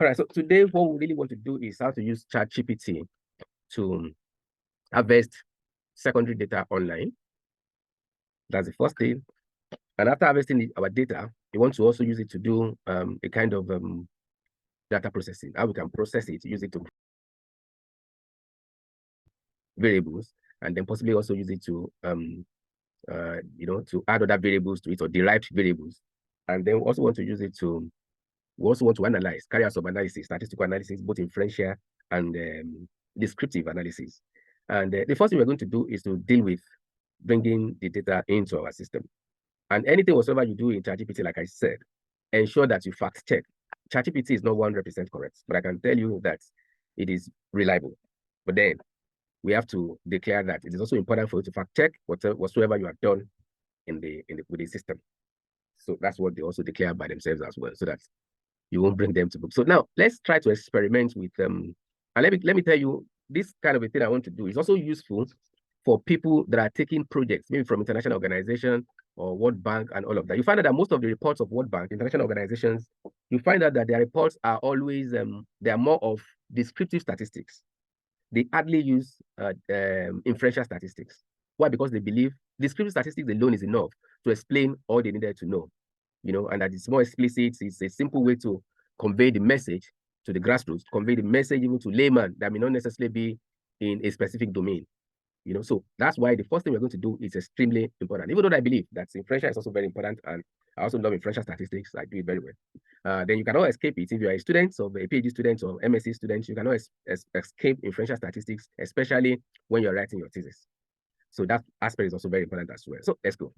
All right, so today what we really want to do is how to use ChatGPT to harvest secondary data online. That's the first thing. And after harvesting our data, we want to also use it to do a kind of data processing, how we can process it, use it to variables, and then possibly also use it to to add other variables to it or derived variables. And then we also want to use it to, we also want to analyze, carry out some analysis, statistical analysis, both inferential and descriptive analysis. And the first thing we're going to do is to deal with bringing the data into our system. And anything whatsoever you do in ChatGPT, like I said, ensure that you fact check. ChatGPT is not 100% correct, but I can tell you that it is reliable. But then we have to declare that it is also important for you to fact check whatsoever you have done with the system. So that's what they also declare by themselves as well, so that you won't bring them to book. So now let's try to experiment with them. And let me tell you, this kind of a thing I want to do is also useful for people that are taking projects, maybe from international organizations or World Bank and all of that. You find out that most of the reports of World Bank, international organizations, you find out that their reports are always, they are more of descriptive statistics. They hardly use inferential statistics. Why? Because they believe descriptive statistics alone is enough to explain all they needed to know, and that it's more explicit. It's a simple way to convey the message to the grassroots, convey the message even to layman that may not necessarily be in a specific domain. So that's why the first thing we're going to do is extremely important. Even though I believe that inferential is also very important, and I also love inferential statistics. I do it very well. Then you cannot escape it. If you are a student or a PhD student or MSc student, you cannot escape inferential statistics, especially when you're writing your thesis. So that aspect is also very important as well. So let's go.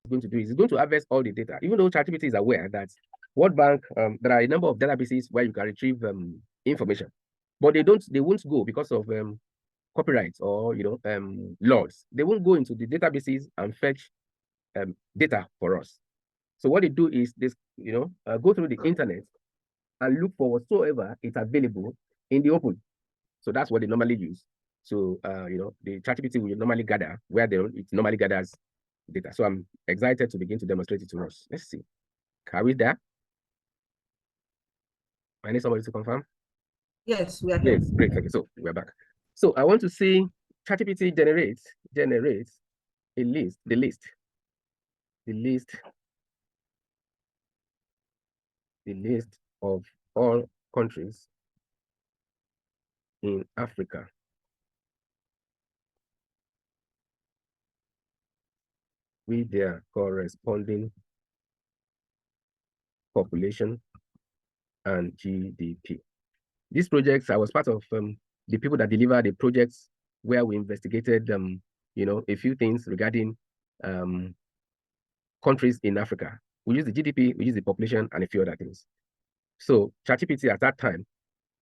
It's going to do is it's going to harvest all the data. Even though ChatGPT is aware that World Bank, there are a number of databases where you can retrieve information, but they won't go because of copyright or laws. They won't go into the databases and fetch data for us. So what they do is they go through the internet and look for whatsoever is available in the open. So that's what they normally use. So the ChatGPT will normally gather where it normally gathers data. So I'm excited to begin to demonstrate it to us. Let's see. Are we there? I need somebody to confirm. Yes, we are here. Yes, great. Okay, so we're back. So I want to see ChatGPT generates a list, the list of all countries in Africa. With their corresponding population and GDP. These projects, I was part of the people that delivered the projects where we investigated, a few things regarding countries in Africa. We use the GDP, we use the population, and a few other things. So ChatGPT at that time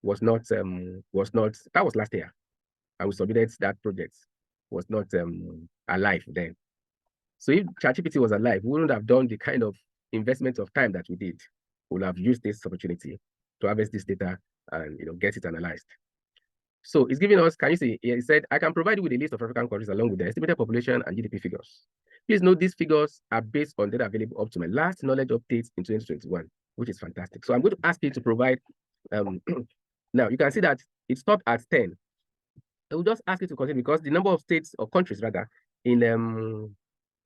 was not, that was last year, and we submitted that project, was not alive then. So if ChatGPT was alive, we wouldn't have done the kind of investment of time that we did. We would have used this opportunity to harvest this data and get it analyzed. So it's giving us, can you see, it said, I can provide you with a list of African countries along with the estimated population and GDP figures. Please note these figures are based on data available up to my last knowledge updates in 2021, which is fantastic. So I'm going to ask you to provide, now you can see that it stopped at 10. I will just ask you to continue because the number of states or countries rather in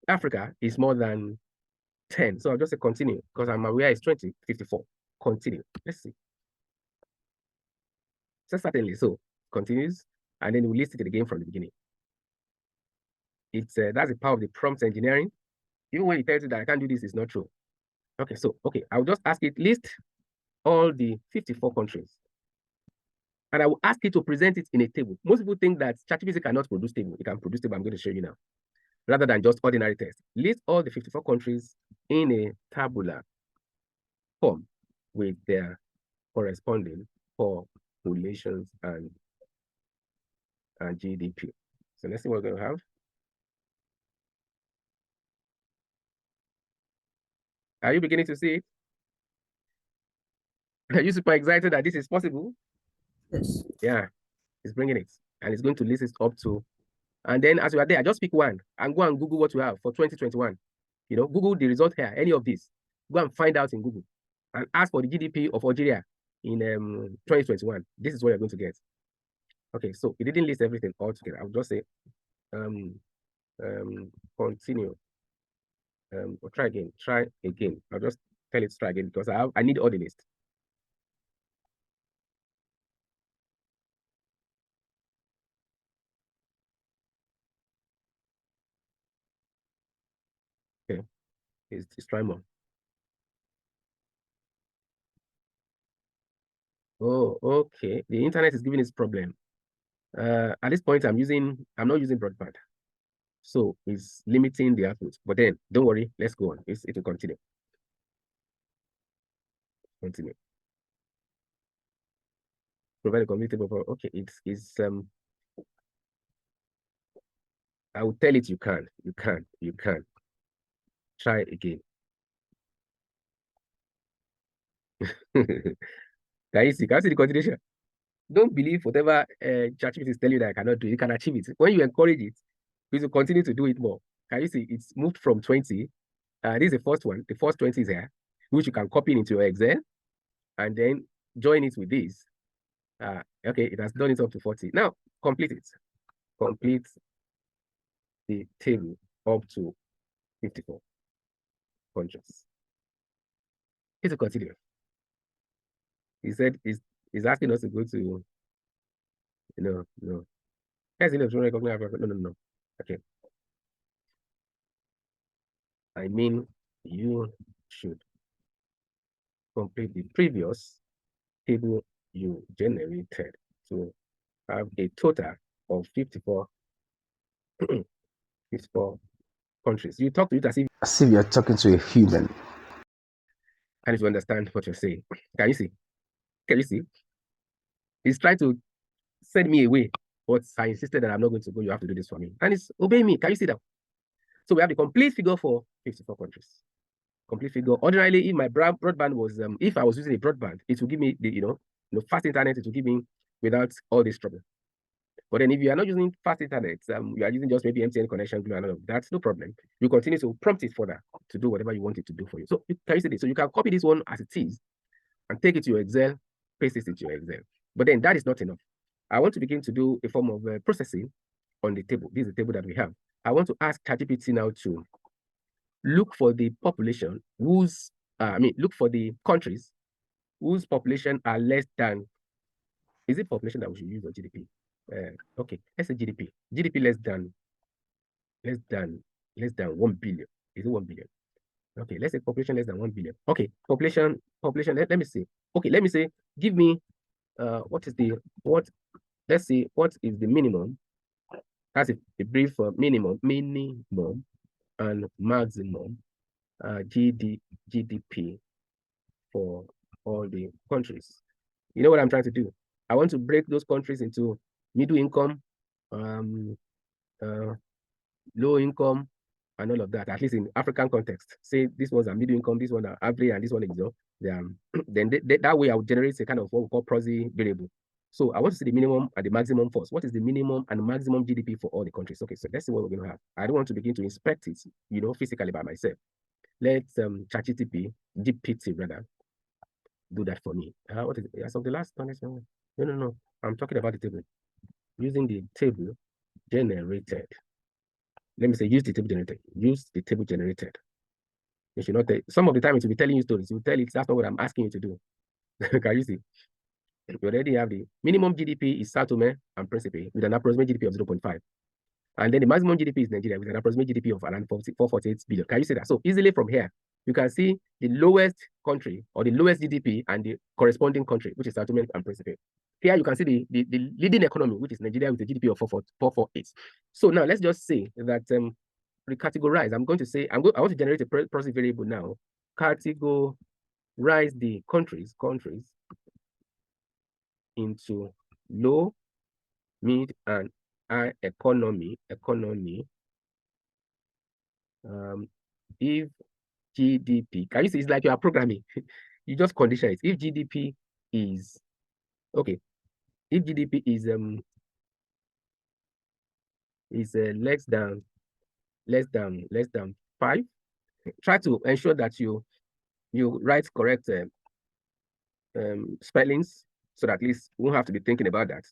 Africa is more than 10. So I'll just say continue because I'm aware it's 54. Continue. Let's see. So certainly, so continues, and then we list it again from the beginning. It's that's the power of the prompt engineering. Even when it tells you that I can't do this, it's not true. Okay, so I'll just ask it list all the 54 countries. And I will ask it to present it in a table. Most people think that ChatGPT cannot produce table. It can produce table. I'm going to show you now. Rather than just ordinary text. List all the 54 countries in a tabular form with their corresponding populations and GDP. So let's see what we're going to have. Are you beginning to see it? Are you super excited that this is possible? Yes. Yeah, it's bringing it. And it's going to list it up to, and then as you are there, just pick one and go and Google what you have for 2021. Google the result here, any of this. Go and find out in Google and ask for the GDP of Algeria in 2021. This is what you're going to get. Okay, so it didn't list everything all together. I'll just say continue. Or try again. Try again. I'll just tell it to try again because I need all the list. Okay, it's try more. Oh, okay. The internet is giving its problem. At this point, I'm not using broadband. So it's limiting the output. But then don't worry, let's go on. It will continue. Continue. Provide a community buffer. Okay, it's I will tell it you can. You can. Try again. Can you see? Can you see the continuation? Don't believe whatever ChatGPT is telling you that I cannot do. You can achieve it. When you encourage it, it will continue to do it more. Can you see? It's moved from 20. This is the first one. The first 20 is here, which you can copy into your Excel and then join it with this. Okay, it has done it up to 40. Now, complete it. Complete the table up to 54 countries. It will continue. He said he's asking us to go to, no. Yes, recognize Africa. No. Okay. I mean, you should complete the previous table you generated to have a total of 54, 54 countries. You talk to it as if you're talking to a human. And to understand what you're saying. Can you see? Can you see? He's trying to send me away, but I insisted that I'm not going to go. You have to do this for me. And it's obey me. Can you see that? So we have the complete figure for 54 countries. Complete figure. Ordinarily, if my broadband was, if I was using a broadband, it will give me the, fast internet, it will give me without all this trouble. But then if you are not using fast internet, you are using just maybe MTN connection, and all of that's no problem. You continue to prompt it further to do whatever you want it to do for you. So can you see this? So you can copy this one as it is and take it to your Excel, paste it into your Excel. But then that is not enough. I want to begin to do a form of processing on the table. This is the table that we have. I want to ask ChatGPT now to look for the population whose, look for the countries whose population are less than, is it population that we should use or GDP? Okay, let's say GDP. GDP less than 1 billion. Is it 1 billion? Okay, let's say population less than 1 billion. Okay, population, let me see. Okay, let me say, give me, let's see, what is the minimum? That's a brief minimum and maximum GDP for all the countries. You know what I'm trying to do? I want to break those countries into middle income, low income, and all of that, at least in African context. Say this one's a middle income, this one are average, and this one is low. Then that way I would generate a kind of what we call prosy variable. So I want to see the minimum and the maximum first. What is the minimum and maximum GDP for all the countries? Okay, so let's see what we're going to have. I don't want to begin to inspect it, physically by myself. Let's GPT rather, do that for me. What is it? As of the last one? No. I'm talking about the table. Using the table generated. Let me say use the table generated. Use the table generated. You should not take, some of the time it will be telling you stories. You will tell it that's not what I'm asking you to do. Can you see? You already have the minimum GDP is Sao Tome and Principe with an approximate GDP of 0.5. And then the maximum GDP is Nigeria with an approximate GDP of around 448 billion. Can you see that? So easily from here, you can see the lowest country or the lowest GDP and the corresponding country, which is Sao Tome and Principe. Here you can see the leading economy, which is Nigeria with a GDP of 448. So now let's just say that recategorize. I'm going to say I want to generate a process variable now. Categorize the countries into low, mid, and high economy. If GDP, can you see? It's like you are programming. You just condition it. If GDP is okay, if GDP is less than 5, try to ensure that you write correct spellings, so that at least we won't have to be thinking about that.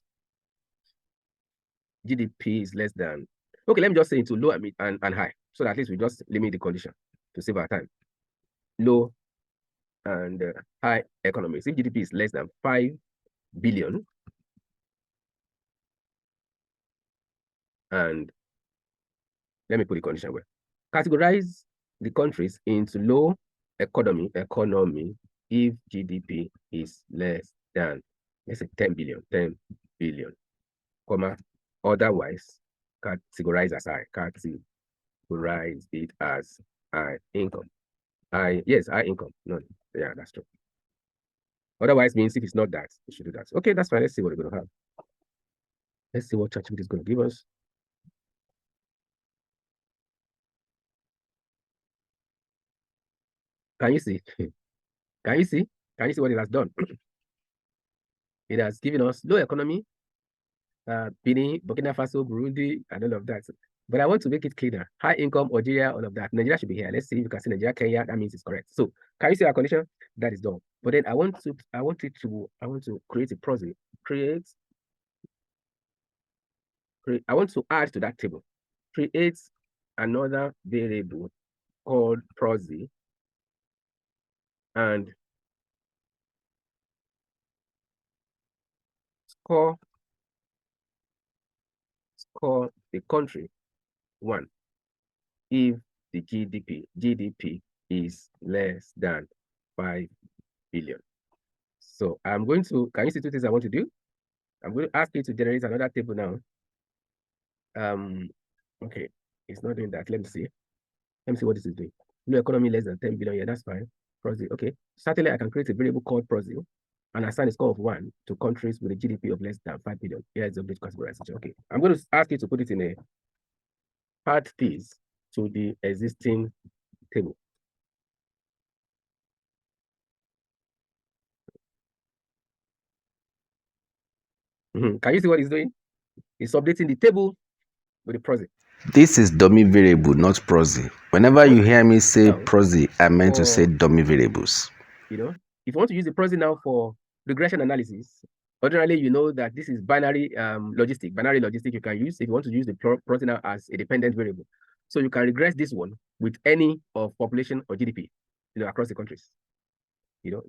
GDP is less than, okay, let me just say into low and high, so that at least we just limit the condition to save our time. Low and high economies. If GDP is less than 5 billion, and let me put the condition where categorize the countries into low economy if GDP is less than, let's say 10 billion, comma, otherwise categorize as high, categorize it as high income. High income. No, yeah, that's true. Otherwise means if it's not that, we should do that. Okay, that's fine. Let's see what we're gonna have. Let's see what ChatGPT is gonna give us. Can you see? Can you see? Can you see what it has done? It has given us low economy, Benin, Burkina Faso, Burundi, and all of that. But I want to make it cleaner. High income, Algeria, all of that. Nigeria should be here. Let's see if you can see Nigeria, Kenya. That means it's correct. So can you see our condition? That is done. But then I want to create a proxy. I want to add to that table. Create another variable called proxy, and score the country 1 if the GDP is less than 5 billion. So I'm going to, can you see two things I want to do? I'm going to ask you to generate another table now. Okay, it's not doing that. Let me see. Let me see what this is doing. No economy less than 10 billion. Yeah, that's fine. Proxy. Okay. Certainly I can create a variable called proxy and assign a score of 1 to countries with a GDP of less than 5 billion. Here is the update categorization. Okay. I'm going to ask you to put it in a part piece to the existing table. Can you see what it's doing? It's updating the table with the proxy. This is dummy variable, not proxy. Whenever you hear me say Now, proxy, I meant to say dummy variables. You know, if you want to use the proxy now for regression analysis, ordinarily you know that this is binary logistic. Binary logistic you can use if you want to use the proxy now as a dependent variable. So you can regress this one with any of population or GDP, across the countries.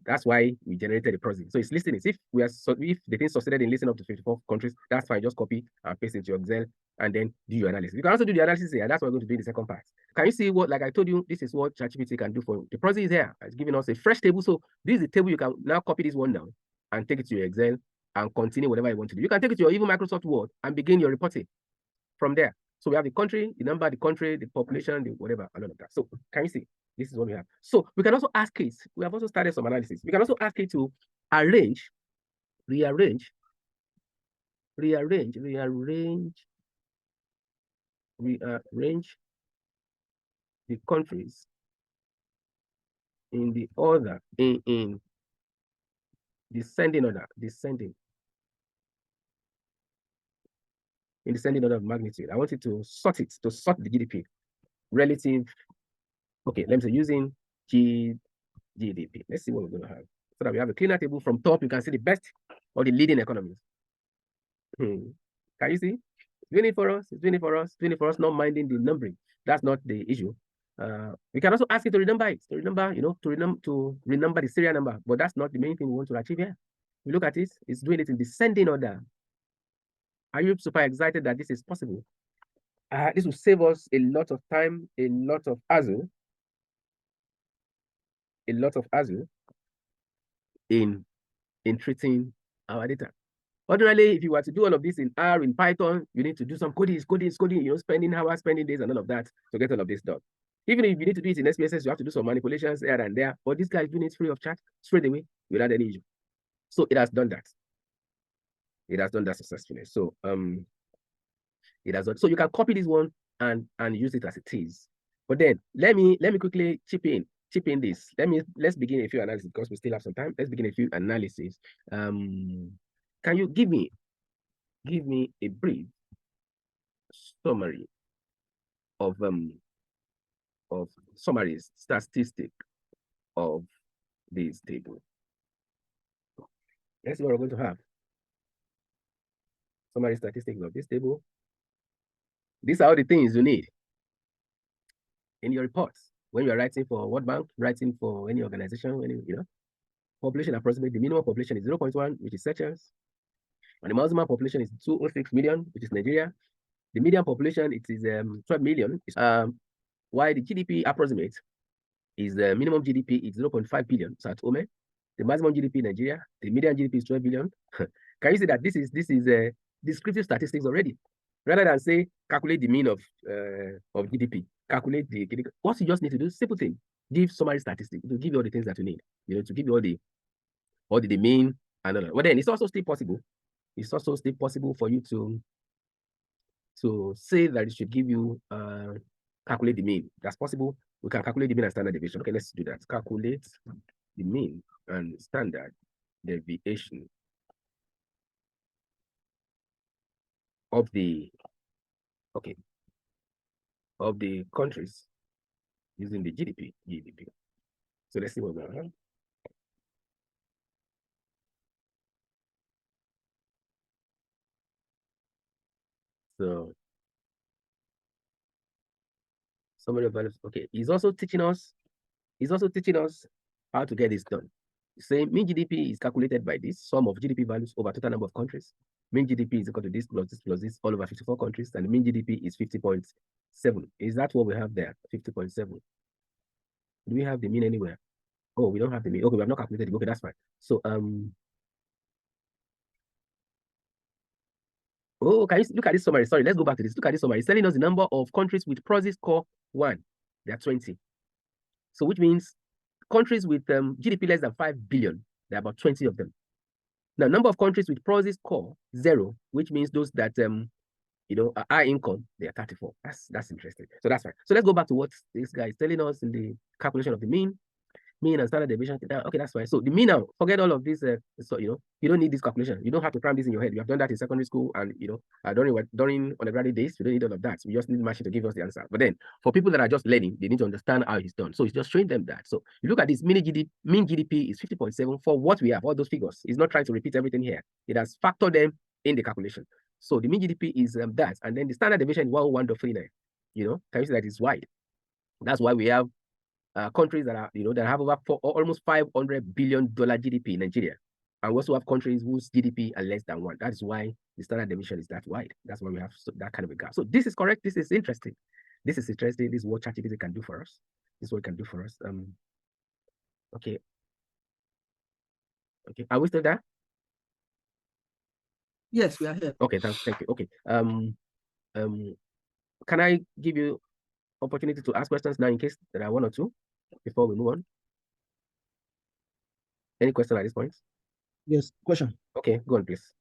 That's why we generated the proxy. So it's listing it. If the thing succeeded in listing up to 54 countries, that's fine. Just copy and paste it to your Excel and then do your analysis. You can also do the analysis here. That's what we're going to do in the second part. Can you see what, like I told you, this is what ChatGPT can do for you. The proxy is here. It's giving us a fresh table. So this is the table you can now copy this one down and take it to your Excel and continue whatever you want to do. You can take it to your even Microsoft Word and begin your reporting from there. So we have the country, the number, the country, the population, the whatever, and all of that. So can you see? This is what we have. So we can also ask it. We have also started some analysis. We can also ask it to rearrange the countries in the order, in descending order, in descending order of magnitude. I want it to sort the GDP relative. Okay, let me say using GDP. Let's see what we're going to have. So that we have a cleaner table from top. You can see the best or the leading economies. Can you see? It's doing it for us. It's doing it for us. It's doing it for us. Not minding the numbering. That's not the issue. We can also ask it to renumber it. To renumber the serial number. But that's not the main thing we want to achieve here. We look at it. It's doing it in descending order. Are you super excited that this is possible? This will save us a lot of time, a lot of hassle in treating our data. Ordinarily, if you were to do all of this in R, in Python, you need to do some coding, spending hours, spending days, and all of that to get all of this done. Even if you need to do it in SPSS, you have to do some manipulations here and there. But this guy is doing it free of charge, straight away, without any issue. So it has done that. It has done that successfully. So it has done. So you can copy this one and use it as it is. But then let me quickly chip in this. Let's begin a few analysis because we still have some time. Let's begin a few analysis. Can you give me a brief summary of summaries statistic of this table? Let's see what we're going to have. Summary statistics of this table. These are all the things you need in your reports when you're writing for World Bank, writing for any organization, population approximately. The minimum population is 0.1, which is Seychelles. And the maximum population is 206 million, which is Nigeria. The median population, it is 12 million. While the GDP approximate is the minimum GDP is 0.5 billion. So at Ome, the maximum GDP in Nigeria, the median GDP is 12 billion. Can you see that this is descriptive statistics already? Rather than say calculate the mean of GDP, calculate the what you just need to do, simple thing, give summary statistics to give you all the things that you need, to give you all the mean and all that. But then it's also still possible. It's also still possible for you to say that it should give you calculate the mean. That's possible. We can calculate the mean and standard deviation. Okay, let's do that. Calculate the mean and standard deviation of the countries using the GDP. So let's see what we have. So summary of values. Okay, he's also teaching us how to get this done. Say mean GDP is calculated by this sum of GDP values over total number of countries. Mean GDP is equal to this plus this all over 54 countries, and the mean GDP is 50.7. Is that what we have there? 50.7. Do we have the mean anywhere? Oh, we don't have the mean. Okay, we have not calculated it. Okay, that's fine. So oh, can you look at this summary? Sorry, let's go back to this. Look at this summary. It's telling us the number of countries with PROSI score 1. They are 20. So which means countries with GDP less than 5 billion, there are about 20 of them. Now, number of countries with PROSI score 0, which means those that are high income, they are 34. That's interesting. So that's fine. So let's go back to what this guy is telling us in the calculation of the mean and standard deviation. Okay, that's fine. So the mean now, forget all of this. So you don't need this calculation. You don't have to cram this in your head. You have done that in secondary school, and during undergraduate days, you don't need all of that. We just need the machine to give us the answer. But then for people that are just learning, they need to understand how it's done. So it's just showing them that. So you look at this mean GDP is 50.7 for what we have, all those figures. It's not trying to repeat everything here. It has factored them in the calculation. So the mean GDP is that, and then the standard deviation is 101.39. Can you see that it's wide? That's why we have countries that are that have over almost $500 billion GDP in Nigeria, and we also have countries whose GDP are less than 1. That is why the standard deviation is that wide. That's why we have that kind of a gap. So this is correct. This is interesting. This is interesting. This is what ChatGPT can do for us. This is what it can do for us. Okay. Are we still there? Yes, we are here. Okay, thank you. Okay. Can I give you opportunity to ask questions now in case there are one or two before we move on? Any question at this point? Yes, question. Okay, go on, please.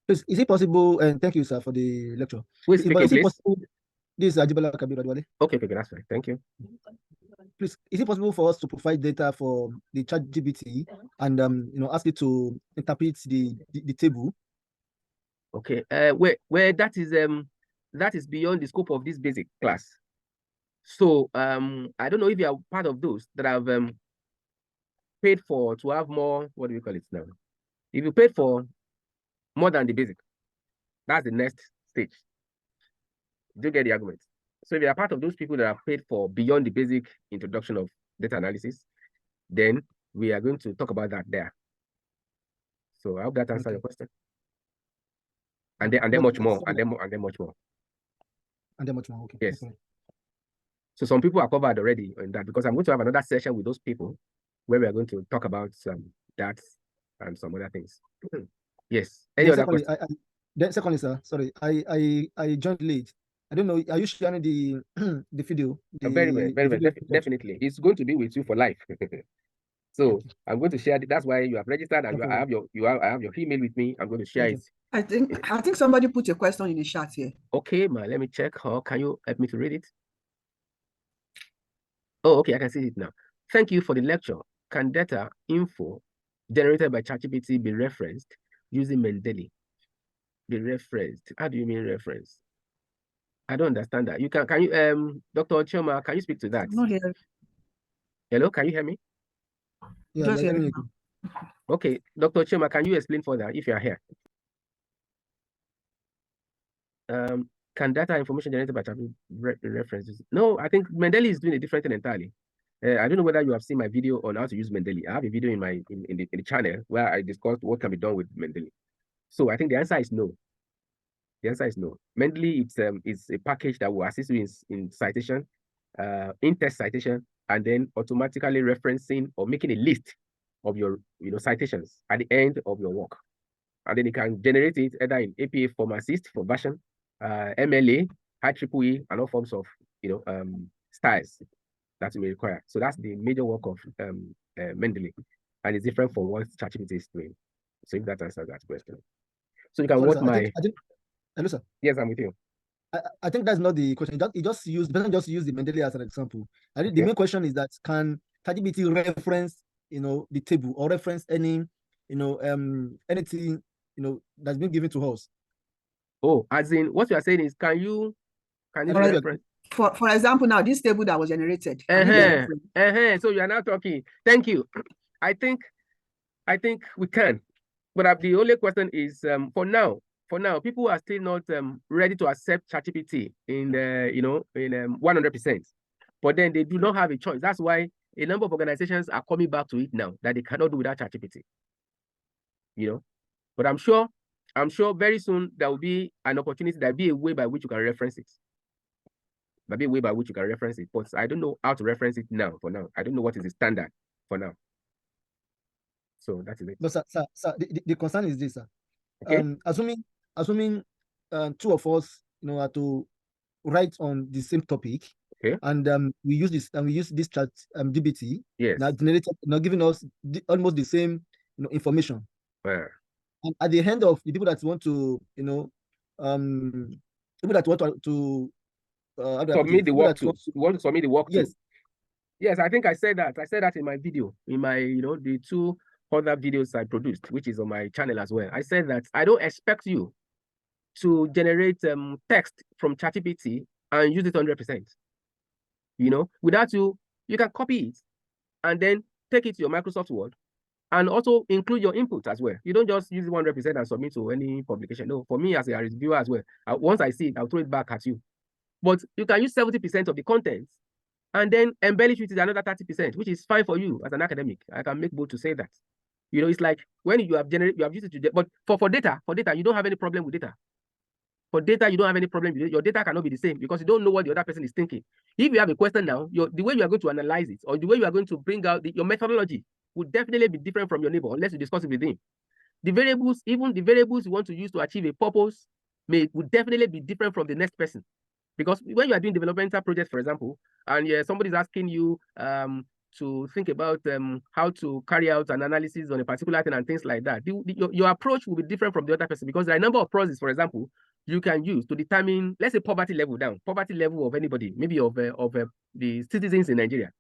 Please, is it possible, and thank you, sir, for the lecture. Who is speaking, is it please? possible, this is Ajibola Kabir Adwale. Okay, that's fine. Thank you. Please, is it possible for us to provide data for the ChatGPT and ask it to interpret the table? Okay, where that is beyond the scope of this basic class. So I don't know if you are part of those that have paid for to have more, what do we call it now? If you paid for more than the basic, that's the next stage. Do you get the argument? So if you are part of those people that are paid for beyond the basic introduction of data analysis, then we are going to talk about that there. So I hope that answers your question. And then much more, and then much more. And then much more, okay. Yes. Okay. So some people are covered already in that, because I'm going to have another session with those people where we are going to talk about that and some other things. Yes. Any other question? Then secondly, sir, sorry, I joined late. I don't know. Are you sharing the the video? Very well. Definitely. It's going to be with you for life. So I'm going to share it. That's why you have registered, and I have your email with me. I'm going to share it. I think somebody put a question in the chat here. Okay, ma, let me check. Can you help me to read it? Oh, okay, I can see it now. Thank you for the lecture. Can data info generated by ChatGPT be referenced using Mendeley? Be referenced? How do you mean reference? I don't understand that. Can you Dr. Chioma, can you speak to that? Not here. Hello, can you hear me? Yeah, let me. Okay, Dr. Chema, can you explain further if you are here? Can data information generated by references? No, I think Mendeley is doing a different thing entirely. I don't know whether you have seen my video on how to use Mendeley. I have a video in my in the channel where I discussed what can be done with Mendeley. So I think the answer is no. The answer is no. Mendeley it's a package that will assist you in citation, in-text citation, and then automatically referencing or making a list of your citations at the end of your work. And then you can generate it either in APA form assist for version, MLA, IEEE, and all forms of styles that you may require. So that's the major work of Mendeley, and it's different from what ChatGPT is doing. So if that answers that question, so you can Sorry, watch sir. my. Hello, sir. Yes, I'm with you. I think that's not the question. He just used the Mendeley as an example. I think the main question is that can ChatGPT reference the table or reference any anything that's been given to us? Oh, as in what you are saying is can you reference? For example, now this table that was generated. So you are now talking. Thank you. I think we can, but the only question is for now, people are still not ready to accept ChatGPT in 100%. But then they do not have a choice. That's why a number of organizations are coming back to it now that they cannot do without ChatGPT. But I'm sure very soon there will be an opportunity. There'll be a way by which you can reference it. There'll be a way by which you can reference it, but I don't know how to reference it now. For now, I don't know what is the standard for now. So that is it. But sir, the concern is this, sir. Okay. Assuming two of us, are to write on the same topic. Okay. And we use this chat GPT. Yes. Now generated, now giving us almost the same information. Yeah. And at the end of the people that want to people that want to submit the work to want to submit the work yes. to. Yes, I think I said that. I said that in my video, in my the 2 other videos I produced, which is on my channel as well. I said that I don't expect you to generate text from ChatGPT and use it 100%. Without you can copy it and then take it to your Microsoft Word and also include your input as well. You don't just use it 100% and submit to any publication. No, for me as a reviewer as well, once I see it, I'll throw it back at you. But you can use 70% of the content and then embellish with another 30%, which is fine for you as an academic. I can make bold to say that. It's like when you have used it to, but for data, you don't have any problem with data. For data, you don't have any problem with it. Your data cannot be the same because you don't know what the other person is thinking. If you have a question now, the way you are going to analyze it or the way you are going to bring out your methodology would definitely be different from your neighbor unless you discuss it with him. The variables, even the variables you want to use to achieve a purpose would definitely be different from the next person. Because when you are doing developmental projects, for example, and somebody's asking you to think about how to carry out an analysis on a particular thing and things like that, your approach will be different from the other person because there are a number of processes, for example, you can use to determine, let's say, poverty level of anybody, maybe of the citizens in Nigeria.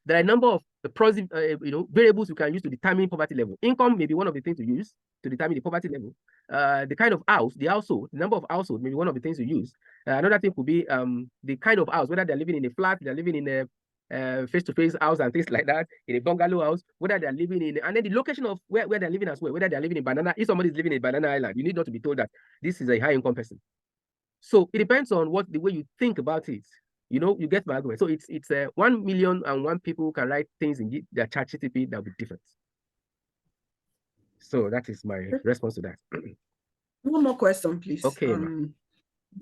There are a number of variables you can use to determine poverty level. Income may be one of the things to use to determine the poverty level. The kind of house, the household, the number of households may be one of the things to use. Another thing could be the kind of house, whether they're living in a flat, they're living in a face-to-face house and things like that, in a bungalow house, whether they're living in, and then the location of where they're living as well, whether they're living in Banana. If somebody's living in Banana Island, you need not to be told that this is a high-income person. So it depends on the way you think about it. You get my argument. So it's 1,000,001 people can write things in their ChatGPT that will be different. So that is my response to that. One more question, please. Okay.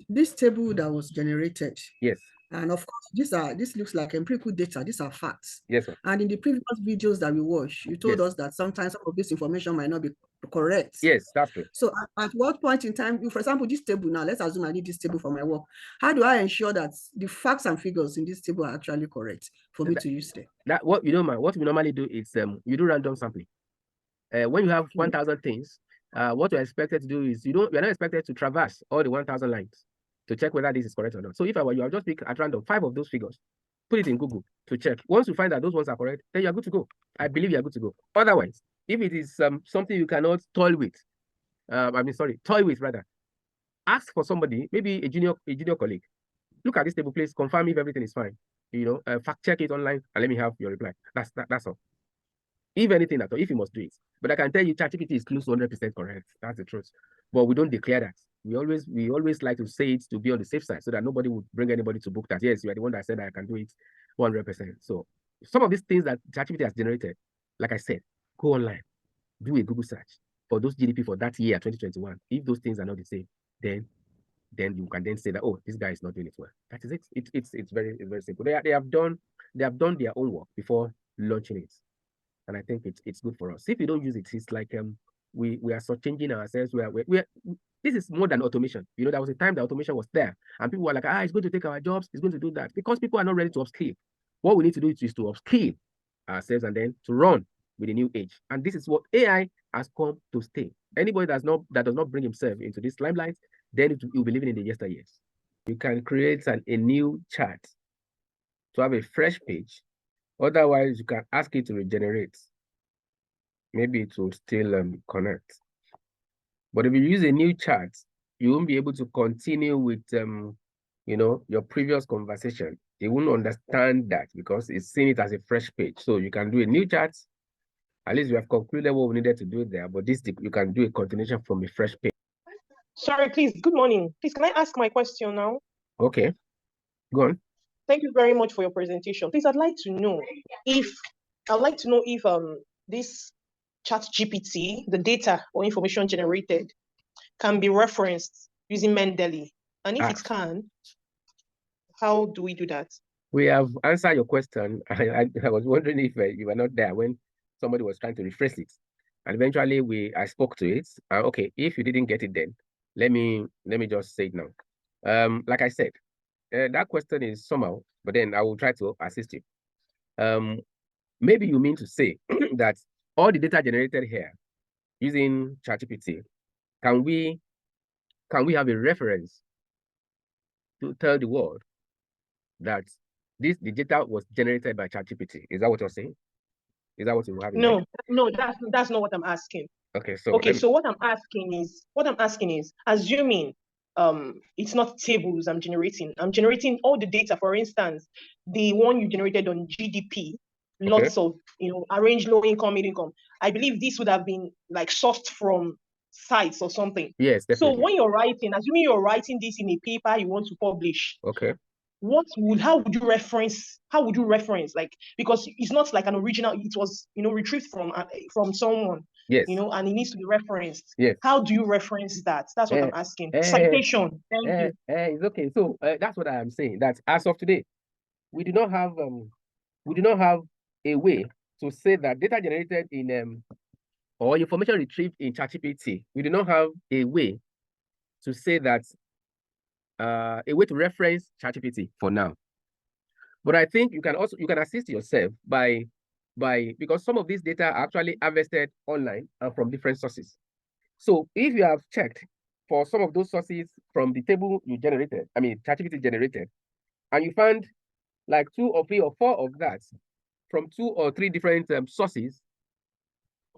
This table that was generated. Yes. And of course, this looks like empirical data. These are facts. Yes, sir. And in the previous videos that we watched, you told us that sometimes some of this information might not be correct. Yes, that's true. So at what point in time, for example, this table now, let's assume I need this table for my work. How do I ensure that the facts and figures in this table are actually correct for me to use them? What we normally do is you do random sampling. When you have 1,000 things, what you're expected to do is you're not expected to traverse all the 1,000 lines to check whether this is correct or not. So if I were you, I'll just pick at random 5 of those figures, put it in Google to check. Once you find that those ones are correct, then you're good to go. I believe you're good to go. Otherwise, if it is something you cannot toy with, rather, ask for somebody, maybe a junior colleague. Look at this table, please confirm if everything is fine. Fact check it online and let me have your reply. That's all. if anything at all, if you must do it. But I can tell you, ChatGPT is close to 100% correct. That's the truth. But we don't declare that. We always like to say it to be on the safe side so that nobody would bring anybody to book that. Yes, you are the one that said I can do it 100%. So some of these things that ChatGPT has generated, like I said, go online, do a Google search for those GDP for that year, 2021. If those things are not the same, then you can then say that, oh, this guy is not doing it well. That is it. It's very simple. They have done their own work before launching it. And I think it's good for us. If you don't use it, it's like we are changing ourselves. This is more than automation. You know, there was a time that automation was there, and people were like, it's going to take our jobs, it's going to do that, because people are not ready to upskill. What we need to do is to upskill ourselves and then to run with the new age. And this is what AI has come to stay. Anybody that does not bring himself into this limelight, then you'll be living in the yesteryears. You can create a new chart to have a fresh page. Otherwise, you can ask it to regenerate. Maybe it will still connect. But if you use a new chart, you won't be able to continue with your previous conversation. It won't understand that because it's seeing it as a fresh page. So you can do a new chart. At least we have concluded what we needed to do there. But you can do a continuation from a fresh page. Sorry, please. Good morning. Please, can I ask my question now? Okay, go on. Thank you very much for your presentation. Please, I'd like to know if this ChatGPT, the data or information generated, can be referenced using Mendeley, and if it can, how do we do that? We have answered your question. I was wondering if you were not there when somebody was trying to rephrase it, and eventually I spoke to it. Okay, if you didn't get it, then let me just say it now. Like I said, that question is somehow, but then I will try to assist you. Maybe you mean to say that all the data generated here using ChatGPT, can we have a reference to tell the world that the data was generated by ChatGPT? Is that what you're saying? Is that what you have in mind? No, that's not what I'm asking. Okay, so what I'm asking is, assuming it's not tables I'm generating all the data. For instance, the one you generated on GDP, lots of arranged low income, mid income. I believe this would have been like sourced from sites or something. Yes, definitely. So when you're writing, assuming you're writing this in a paper you want to publish, okay, how would you reference, like, because it's not like an original, it was retrieved from someone, yes, and it needs to be referenced. Yes. How do you reference that? That's what I'm asking. Citation. Thank you. It's okay. So that's what I am saying, that as of today, we do not have a way to say that data generated in or information retrieved in ChatGPT, we do not have a way to say that a way to reference ChatGPT for now. But I think you can assist yourself by because some of these data are actually harvested online and from different sources. So if you have checked for some of those sources from the table you generated, ChatGPT generated, and you found like 2 or 3 or 4 of that from 2 or 3 different sources,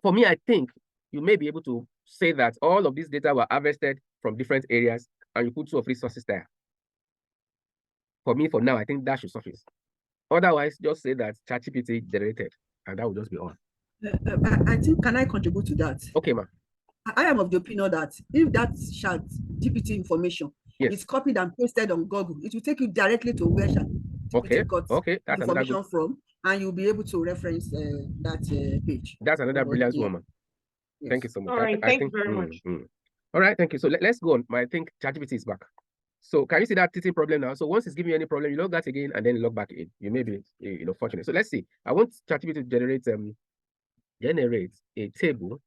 for me, I think you may be able to say that all of these data were harvested from different areas and you put 2 or 3 sources there. For me, for now, I think that should suffice. Otherwise, just say that ChatGPT generated, and that will just be all. I think, can I contribute to that? Okay, ma'am. I am of the opinion that if that ChatGPT information is copied and pasted on Google, it will take you directly to where ChatGPT got that's information from, and you'll be able to reference that page. That's another brilliant one. Yes. Thank you so much. All right, thank you very much. All right, thank you. So let's go on. I think ChatGPT is back. So can you see that teaching problem now? So once it's giving you any problem, you log that again and then log back in. You may be fortunate. So let's see. I want ChatGPT to generate a table.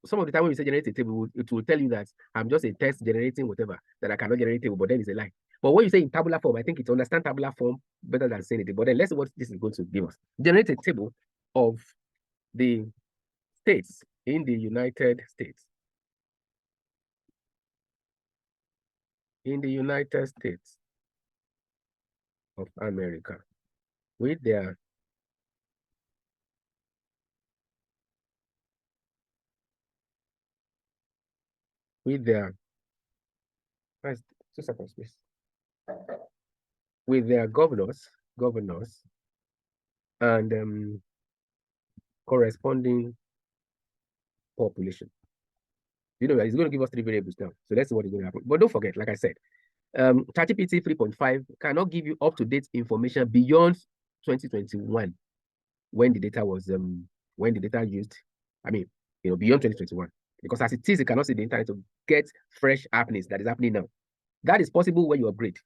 Some of the time when you say generate a table, it will tell you that I'm just a text generating whatever, that I cannot generate a table, but then it's a lie. But when you say in tabular form, I think it understands tabular form better than saying it. But then let's see what this is going to give us. Generate a table of the states in the United States. In the United States of America, with their with their governors and corresponding population. You know, it's going to give us 3 variables now. So let's see what is going to happen. But don't forget, like I said, ChatGPT 3.5 cannot give you up-to-date information beyond 2021 when the data was used. I mean, you know, beyond 2021. Because as it is, you cannot see the internet to get fresh happenings that is happening now. That is possible when you upgrade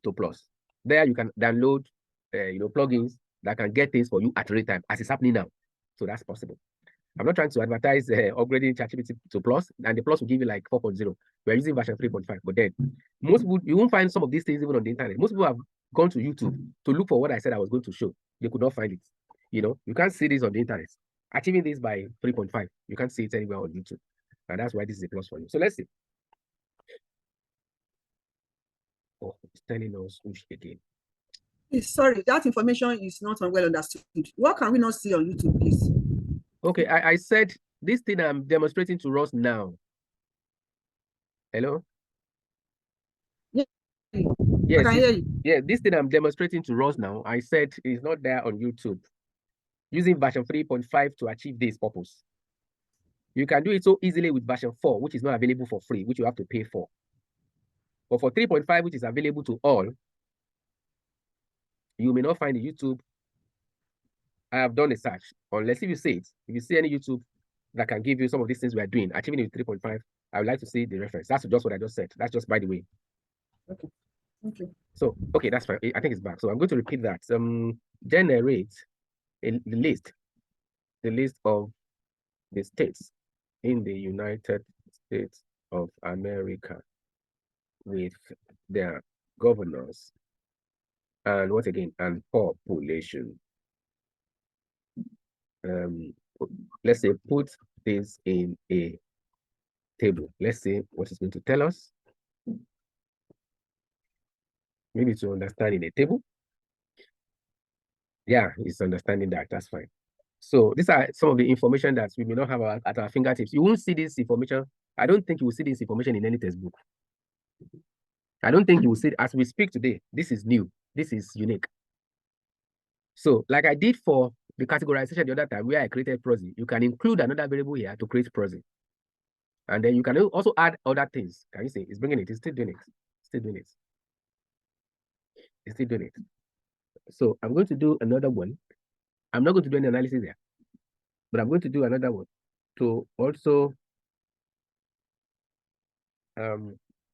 to Plus. There you can download plugins that can get things for you at real time as it's happening now. So that's possible. I'm not trying to advertise upgrading ChatGPT to Plus, and the Plus will give you like 4.0. We're using version 3.5, but then most people, you won't find some of these things even on the internet. Most people have gone to YouTube to look for what I said I was going to show. They could not find it. You know, you can't see this on the internet. Achieving this by 3.5, you can't see it anywhere on YouTube. And that's why this is a plus for you. So let's see. Oh, it's telling us which again. Sorry, that information is not well understood. What can we not see on YouTube, please? Okay, I said this thing I'm demonstrating to us now. Hello? Yeah. Yes, I can hear you. Yeah, this thing I'm demonstrating to us now, I said is not there on YouTube. Using version 3.5 to achieve this purpose. You can do it so easily with version 4, which is not available for free, which you have to pay for. But for 3.5, which is available to all, you may not find the YouTube. I have done a search, unless if you see it. If you see any YouTube that can give you some of these things we are doing, achieving it with 3.5, I would like to see the reference. That's just what I just said. That's just by the way. Okay. Okay. So, okay, that's fine. I think it's back. So I'm going to repeat that. Generate the list of the states in the United States of America with their governors and what again? And population. Let's say put this in a table. Let's see what it's going to tell us. Maybe to understand in a table. Yeah, it's understanding that. That's fine. So these are some of the information that we may not have at our fingertips. You won't see this information. I don't think you will see this information in any textbook. I don't think you will see it as we speak today. This is new. This is unique. So like I did for the categorization the other time where I created prosy, you can include another variable here to create prosy. And then you can also add other things. Can you see? It's bringing it. It's still doing it. Still doing it. It's still doing it. So I'm going to do another one. I'm not going to do any analysis there, but I'm going to do another one to also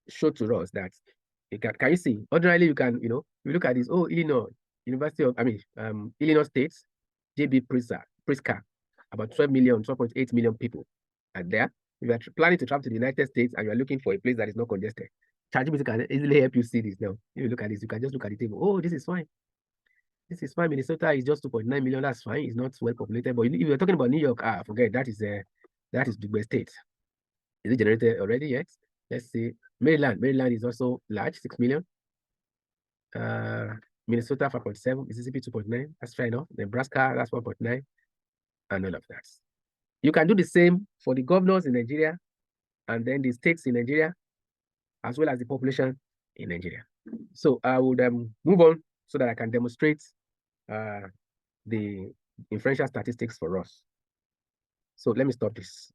show to us that you can you see? Ordinarily, you can, you look at this. Oh, Illinois Illinois State, JB Pritzker, about 12.8 million people are there. If you are planning to travel to the United States and you are looking for a place that is not congested, ChatGPT can easily help you see this now. If you look at this, you can just look at the table. Oh, this is fine. This is fine. Minnesota is just 2.9 million. That's fine. It's not well populated. But if you're talking about New York, forget that is the best state. Is it generated already? Yes. Let's see. Maryland. Maryland is also large, 6 million. Minnesota 5.7, Mississippi 2.9. That's fair enough. Nebraska, that's 1.9, and all of that. You can do the same for the governors in Nigeria, and then the states in Nigeria, as well as the population in Nigeria. So I would move on so that I can demonstrate the inferential statistics for us. So let me stop this.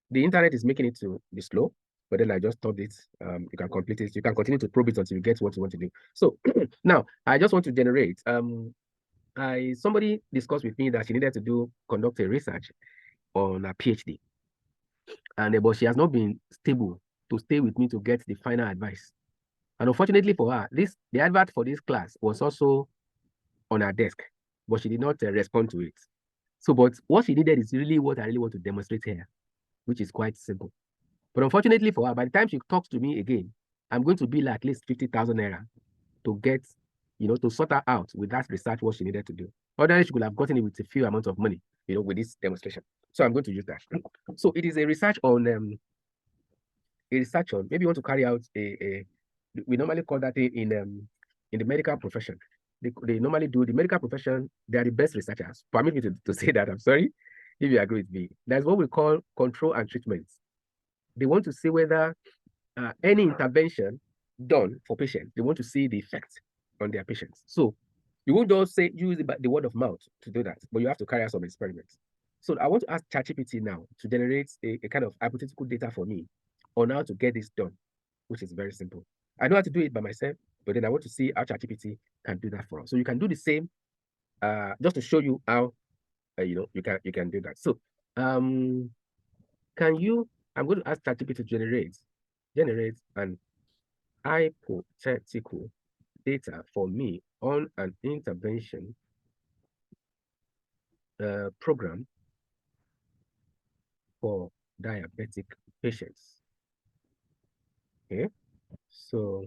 The internet is making it to be slow, but then I just stopped it. You can complete it. You can continue to probe it until you get what you want to do. So now I just want to generate. Somebody discussed with me that she needed to conduct a research on a PhD, and but she has not been stable to stay with me to get the final advice. And unfortunately for her, the advert for this class was also on her desk, but she did not respond to it. So, but what she needed is really what I really want to demonstrate here, which is quite simple. But unfortunately for her, by the time she talks to me again, I'm going to bill at least 50,000 naira to get, to sort her out with that research what she needed to do. Otherwise, she could have gotten it with a few amount of money, with this demonstration. So I'm going to use that. So it is a research on maybe you want to carry out we normally call that in the medical profession. They normally do the medical profession. They are the best researchers. Permit me to say that. I'm sorry if you agree with me. That's what we call control and treatment. They want to see whether any intervention done for patients, they want to see the effect on their patients. So You won't just say use the word of mouth to do that, but you have to carry out some experiments. So I want to ask ChatGPT now to generate a kind of hypothetical data for me on how to get this done, which is very simple. I know how to do it by myself, but then I want to see how ChatGPT can do that for us. So you can do the same, just to show you how you can do that. So can you? I'm going to ask ChatGPT to generate an hypothetical data for me on an intervention program for diabetic patients. Okay, so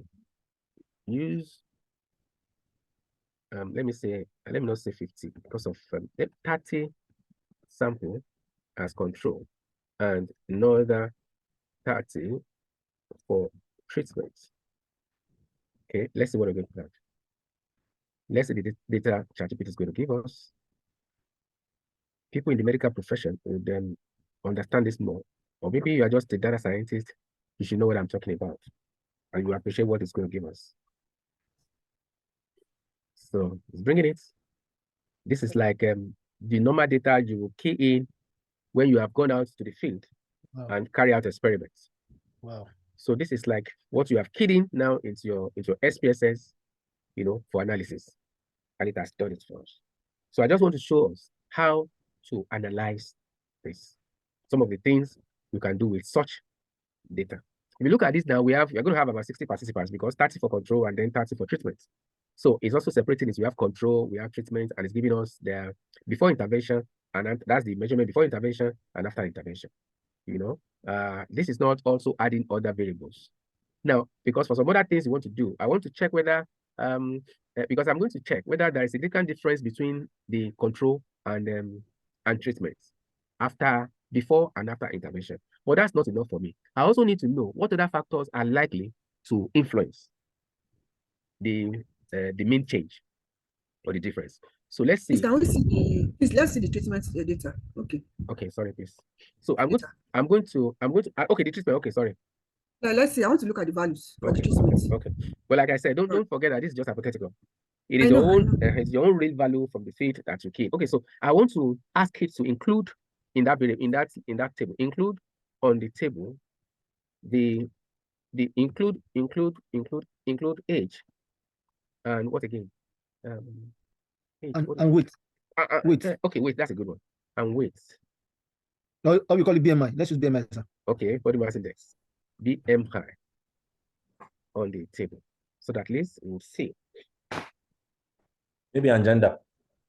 use let me not say 50 because of 30 sample as control and another 30 for treatment. Okay, let's see what we're going to have. Let's see the data ChatGPT is going to give us. People in the medical profession will then understand this more. Or maybe you are just a data scientist, you should know what I'm talking about. And you appreciate what it's going to give us. So it's bringing it. This is like the normal data you will key in when you have gone out to the field and carry out experiments. Wow. So this is like what you have keyed in now into your SPSS, for analysis. And it has done it for us. So I just want to show us how to analyze this. Some of the things you can do with such data. If you look at this now, we're going to have about 60 participants because 30 for control and then 30 for treatment. So it's also separating it. We have control, we have treatment, and it's giving us the before intervention, and that's the measurement before intervention and after intervention. This is not also adding other variables. Now, because for some other things you want to do, I want to check whether, because I'm going to check whether there is a significant difference between the control and treatment before and after intervention. But that's not enough for me. I also need to know what other factors are likely to influence the mean change or the difference. So let's see. Can we see let's see the treatment data. Okay. Okay, sorry, please. So I'm going to okay, the treatment. Okay, sorry. Let's see. I want to look at the values for the Okay, treatment. okay. But like I said, don't forget that this is just hypothetical. It is it's your own real value from the field that you keep. Okay, so I want to ask it to include in that table, include on the table the include age and what again? Age, and weight. Weight. Okay, wait, that's a good one. And weight. Or we call it BMI. Let's use BMI, sir. Okay, body mass index. BMI on the table. So that at least we'll see. Maybe on gender.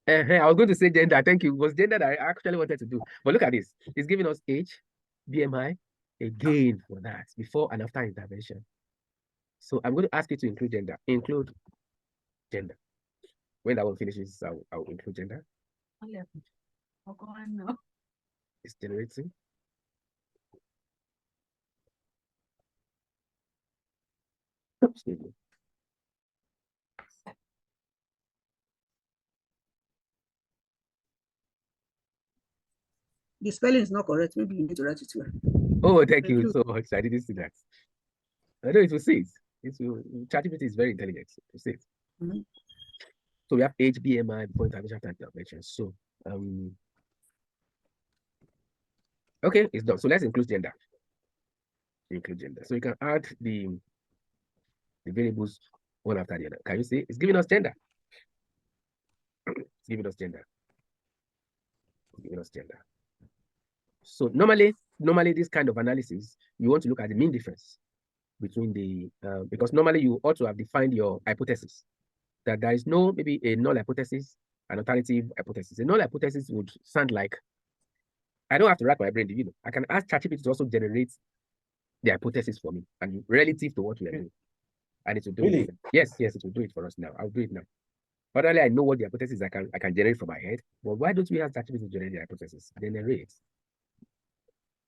I was going to say gender. Thank you. It was gender that I actually wanted to do. But look at this. It's giving us age, BMI, again for that, before and after intervention. So I'm going to ask you to include gender. Include gender. When that one finishes, I'll include gender. It's generating. Excuse me. The spelling is not correct. Maybe you need to write it well. Oh, thank you so much. I didn't see that. I know it will see it. ChatGPT is very intelligent to see it. Mm-hmm. So we have age, BMI, before intervention, after intervention. So okay, it's done. So let's include gender. Include gender. So you can add the variables one after the other. Can you see? It's giving us gender. It's giving us gender. It's giving us gender. So normally this kind of analysis, you want to look at the mean difference between the because normally you ought to have defined your hypothesis that there is maybe a null hypothesis, an alternative hypothesis. A null hypothesis would sound like I don't have to rack my brain, I can ask ChatGPT to also generate the hypothesis for me and relative to what we are doing. And it will do it. Yes, it will do it for us now. I'll do it now. But only I know what the hypothesis I can generate from my head. Well, why don't we have ChatGPT to generate the hypothesis? Generate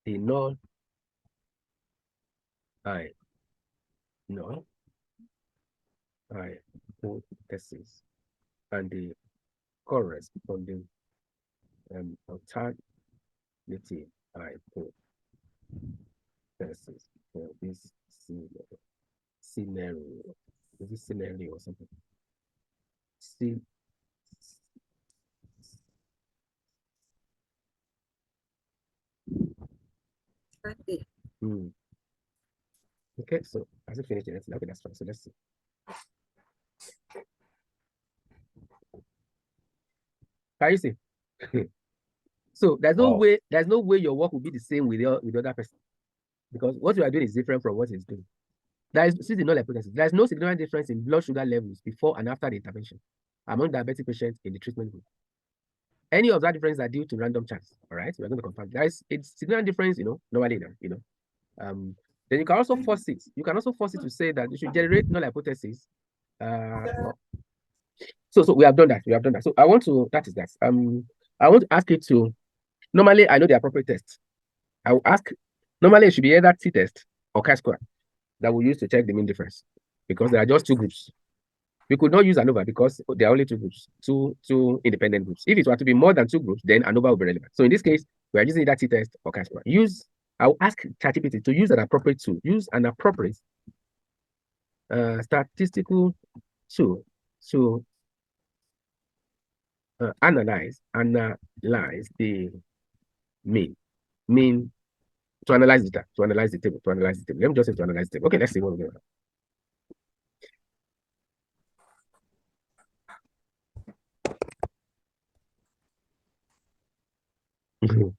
the null hypothesis and the corresponding alternative hypothesis for this scenario. Is this scenario or something? Okay, so has it finished yet? Okay, that's fine. So let's see. Can you see? So there's no way your work will be the same with the other person, because what you are doing is different from what he's doing. There is, see the null hypothesis. There is no significant difference in blood sugar levels before and after the intervention among diabetic patients in the treatment group. Any of that difference are due to random chance. All right, we're going to confirm. There is a significant difference, normally, then you can also force it. You can also force it to say that you should generate null hypothesis. So we have done that. We have done that. So I want to, that is that. I want to ask you to, normally I know the appropriate test. I will ask, normally it should be either t-test or chi-square that we use to check the mean difference, because there are just two groups. We could not use ANOVA because there are only two groups, two independent groups. If it were to be more than two groups, then ANOVA will be relevant. So in this case, we are using either t-test or chi-square. I'll ask ChatGPT to use an appropriate tool. Use an appropriate statistical tool to analyze the mean to analyze the table. Let me just say to analyze the table. Okay, let's see what we're doing.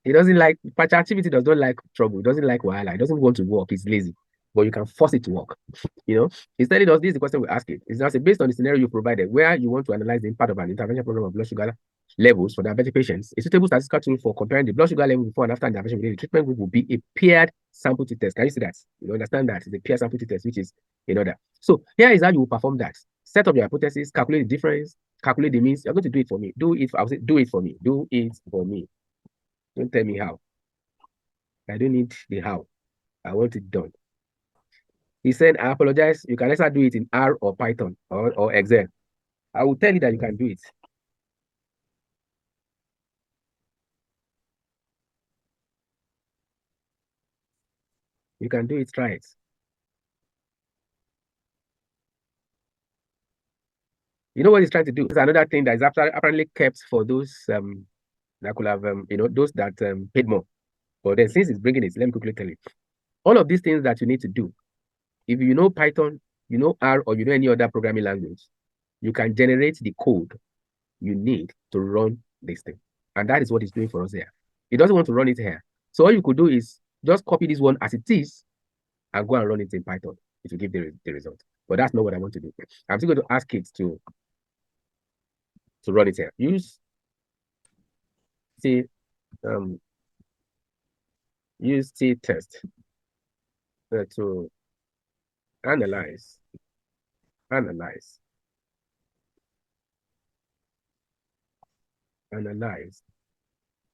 He doesn't like, ChatGPT does not like trouble. It doesn't like wahala. It doesn't want to work. It's lazy. But you can force it to work. It's telling us, this is the question we ask it. It's now based on the scenario you provided, where you want to analyze the impact of an intervention program of blood sugar levels for diabetic patients. A suitable statistical tool for comparing the blood sugar level before and after intervention within the treatment group will be a paired sample t-test. Can you see that? You understand that? It's a paired sample t-test, which is in order. So here is how you will perform that. Set up your hypothesis, calculate the difference, calculate the means. You're going to do it for me. I'll say, do it for me. Do it for me. Don't tell me how. I don't need the how. I want it done. He said, I apologize. You can either do it in R or Python or Excel. I will tell you that you can do it. You can do it, try it. You know what he's trying to do? It's another thing that is apparently kept for those that could have, those that paid more. But then since it's bringing it, let me quickly tell you. All of these things that you need to do, if you know Python, you know R, or you know any other programming language, you can generate the code you need to run this thing. And that is what he's doing for us here. He doesn't want to run it here. So all you could do is just copy this one as it is and go and run it in Python. It will give the result. But that's not what I want to do. I'm still going to ask it to run it here. Use t-test to analyze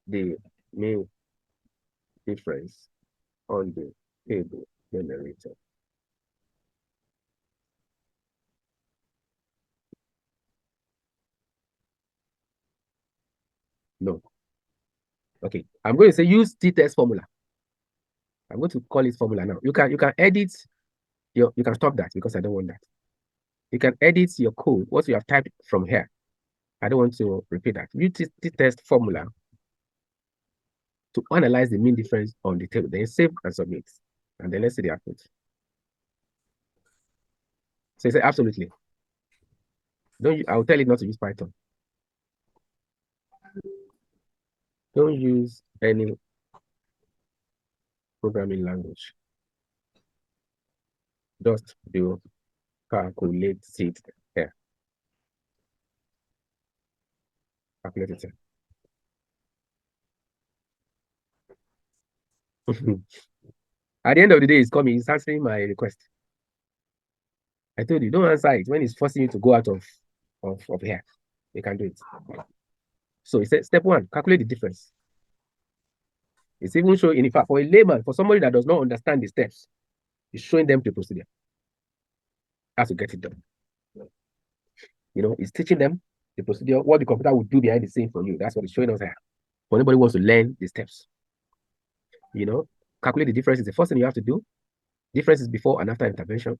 the mean difference on the table generator. No. Okay, I'm going to say use t-test formula. I'm going to call it formula now. You can edit you can stop that because I don't want that. You can edit your code, what you have typed from here. I don't want to repeat that. Use t-test formula to analyze the mean difference on the table. Then save and submit. And then let's see the output. So you say absolutely. I'll tell it not to use Python. Don't use any programming language. Just do calculate it here. Calculate it here. At the end of the day, it's coming. It's answering my request. I told you, don't answer it when it's forcing you to go out of here. You can do it. So it said, step 1, calculate the difference. It's even showing, in fact, for a layman, for somebody that does not understand the steps, it's showing them the procedure. How to get it done. It's teaching them the procedure, what the computer will do behind the scene for you. That's what it's showing us here. For anybody who wants to learn the steps. Calculate the difference is the first thing you have to do. Differences before and after intervention.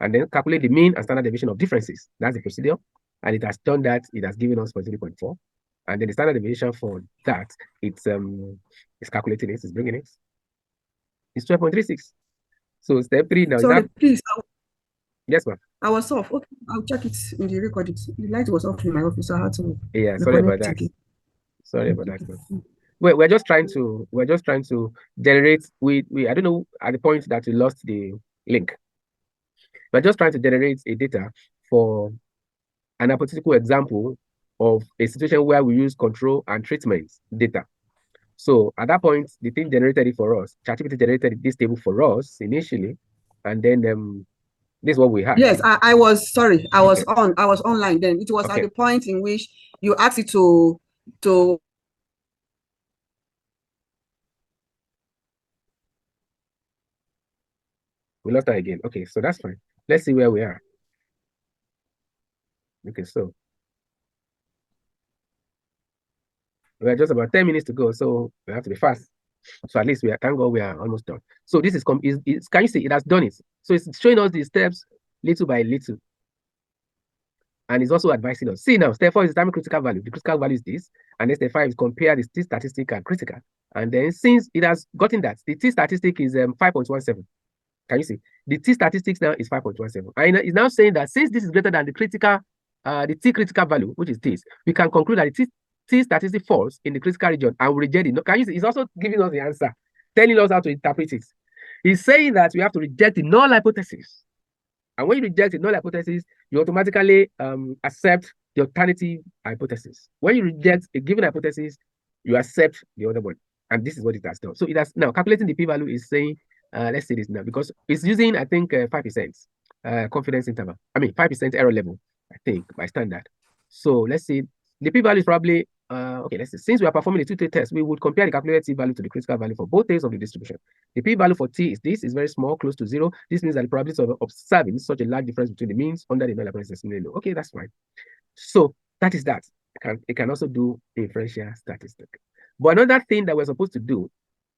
And then calculate the mean and standard deviation of differences. That's the procedure. And it has done that. It has given us 0.3.4. And then the standard deviation for that, it's calculating it, it's bringing it. It's 12.36. So step 3 now. Sorry, please. Yes, ma'am. I was off. Okay, I'll check it in the record. The light was off in my office, so I had to. Yeah, sorry about that. Sorry about that. We're just trying to generate. We I don't know at the point that we lost the link. We're just trying to generate a data for an hypothetical example of a situation where we use control and treatment data. So at that point, the thing generated it for us. ChatGPT generated this table for us initially, and then this is what we had. Yes, I was sorry. I was online then. It was at the point in which you asked it to. We lost that again. Okay, so that's fine. Let's see where we are. Okay, so we're just about 10 minutes to go, so we have to be fast. So at least thank God we are almost done. So this is can you see it has done it? So it's showing us the steps little by little. And it's also advising us. See now, step 4 is determine critical value. The critical value is this. And then step 5 is compare the t statistic and critical. And then since it has gotten that, the t statistic is 5.17. Can you see? The t statistics now is 5.17. And it's now saying that since this is greater than the critical, the t critical value, which is this, we can conclude that the t statistic falls in the critical region and we reject it. Can you see? It's also giving us the answer, telling us how to interpret it. It's saying that we have to reject the null hypothesis. And when you reject the null hypothesis, you automatically accept the alternative hypothesis. When you reject a given hypothesis, you accept the other one. And this is what it has done. So it has now calculating the p-value is saying, let's see this now, because it's using, I think, 5% confidence interval. I mean, 5% error level, I think, by standard. So let's see. The p-value is probably, okay, let's see. Since we are performing a two-tailed test, we would compare the calculated t-value to the critical value for both tails of the distribution. The p-value for t is very small, close to 0. This means that the probability of observing such a large difference between the means under the null hypothesis is extremely low. Okay, that's fine. So that is that. It can also do inferential statistic. But another thing that we're supposed to do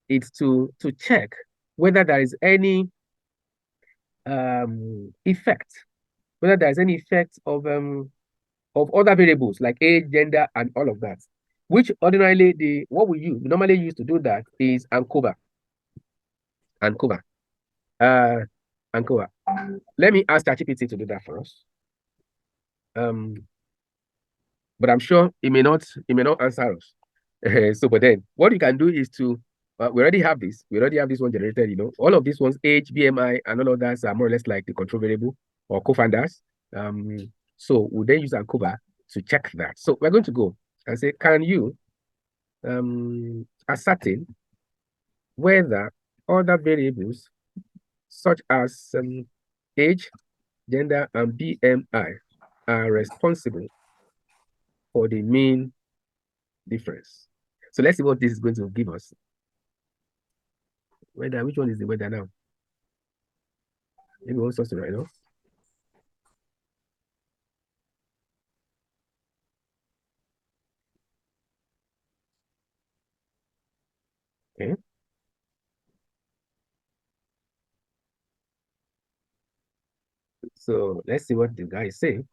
is to check whether there is any effect, whether there is any effect of other variables like age, gender, and all of that. Which ordinarily what we normally use to do that is ANCOVA. ANCOVA. ANCOVA. Let me ask ChatGPT to do that for us. But I'm sure it may not answer us. So, but then what you can do is to we already have this. We already have this one generated. You know, all of these ones, age, BMI, and all of that are more or less like the control variable or co-founders. So we'll then use ANCOVA to check that. So we're going to go and say, can you ascertain whether other variables such as age, gender, and BMI are responsible for the mean difference? So let's see what this is going to give us. Weather, which one is the weather now? Maybe one source to write off. Okay. So let's see what the guy is saying.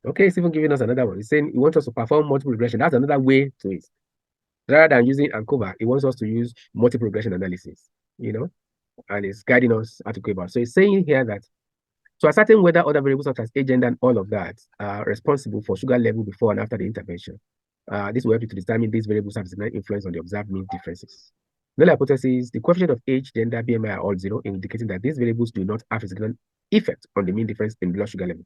Okay, it's even giving us another one. He's saying he wants us to perform multiple regression. That's another way to it. Rather than using ANCOVA, he wants us to use multiple regression analysis, you know, and it's guiding us how to go about. So he's saying here that to ascertain whether other variables such as age, gender, and all of that are responsible for sugar level before and after the intervention. This will help you to determine these variables have significant influence on the observed mean differences. Null hypothesis, the coefficient of age, gender, BMI are all 0, indicating that these variables do not have a significant effect on the mean difference in blood sugar level.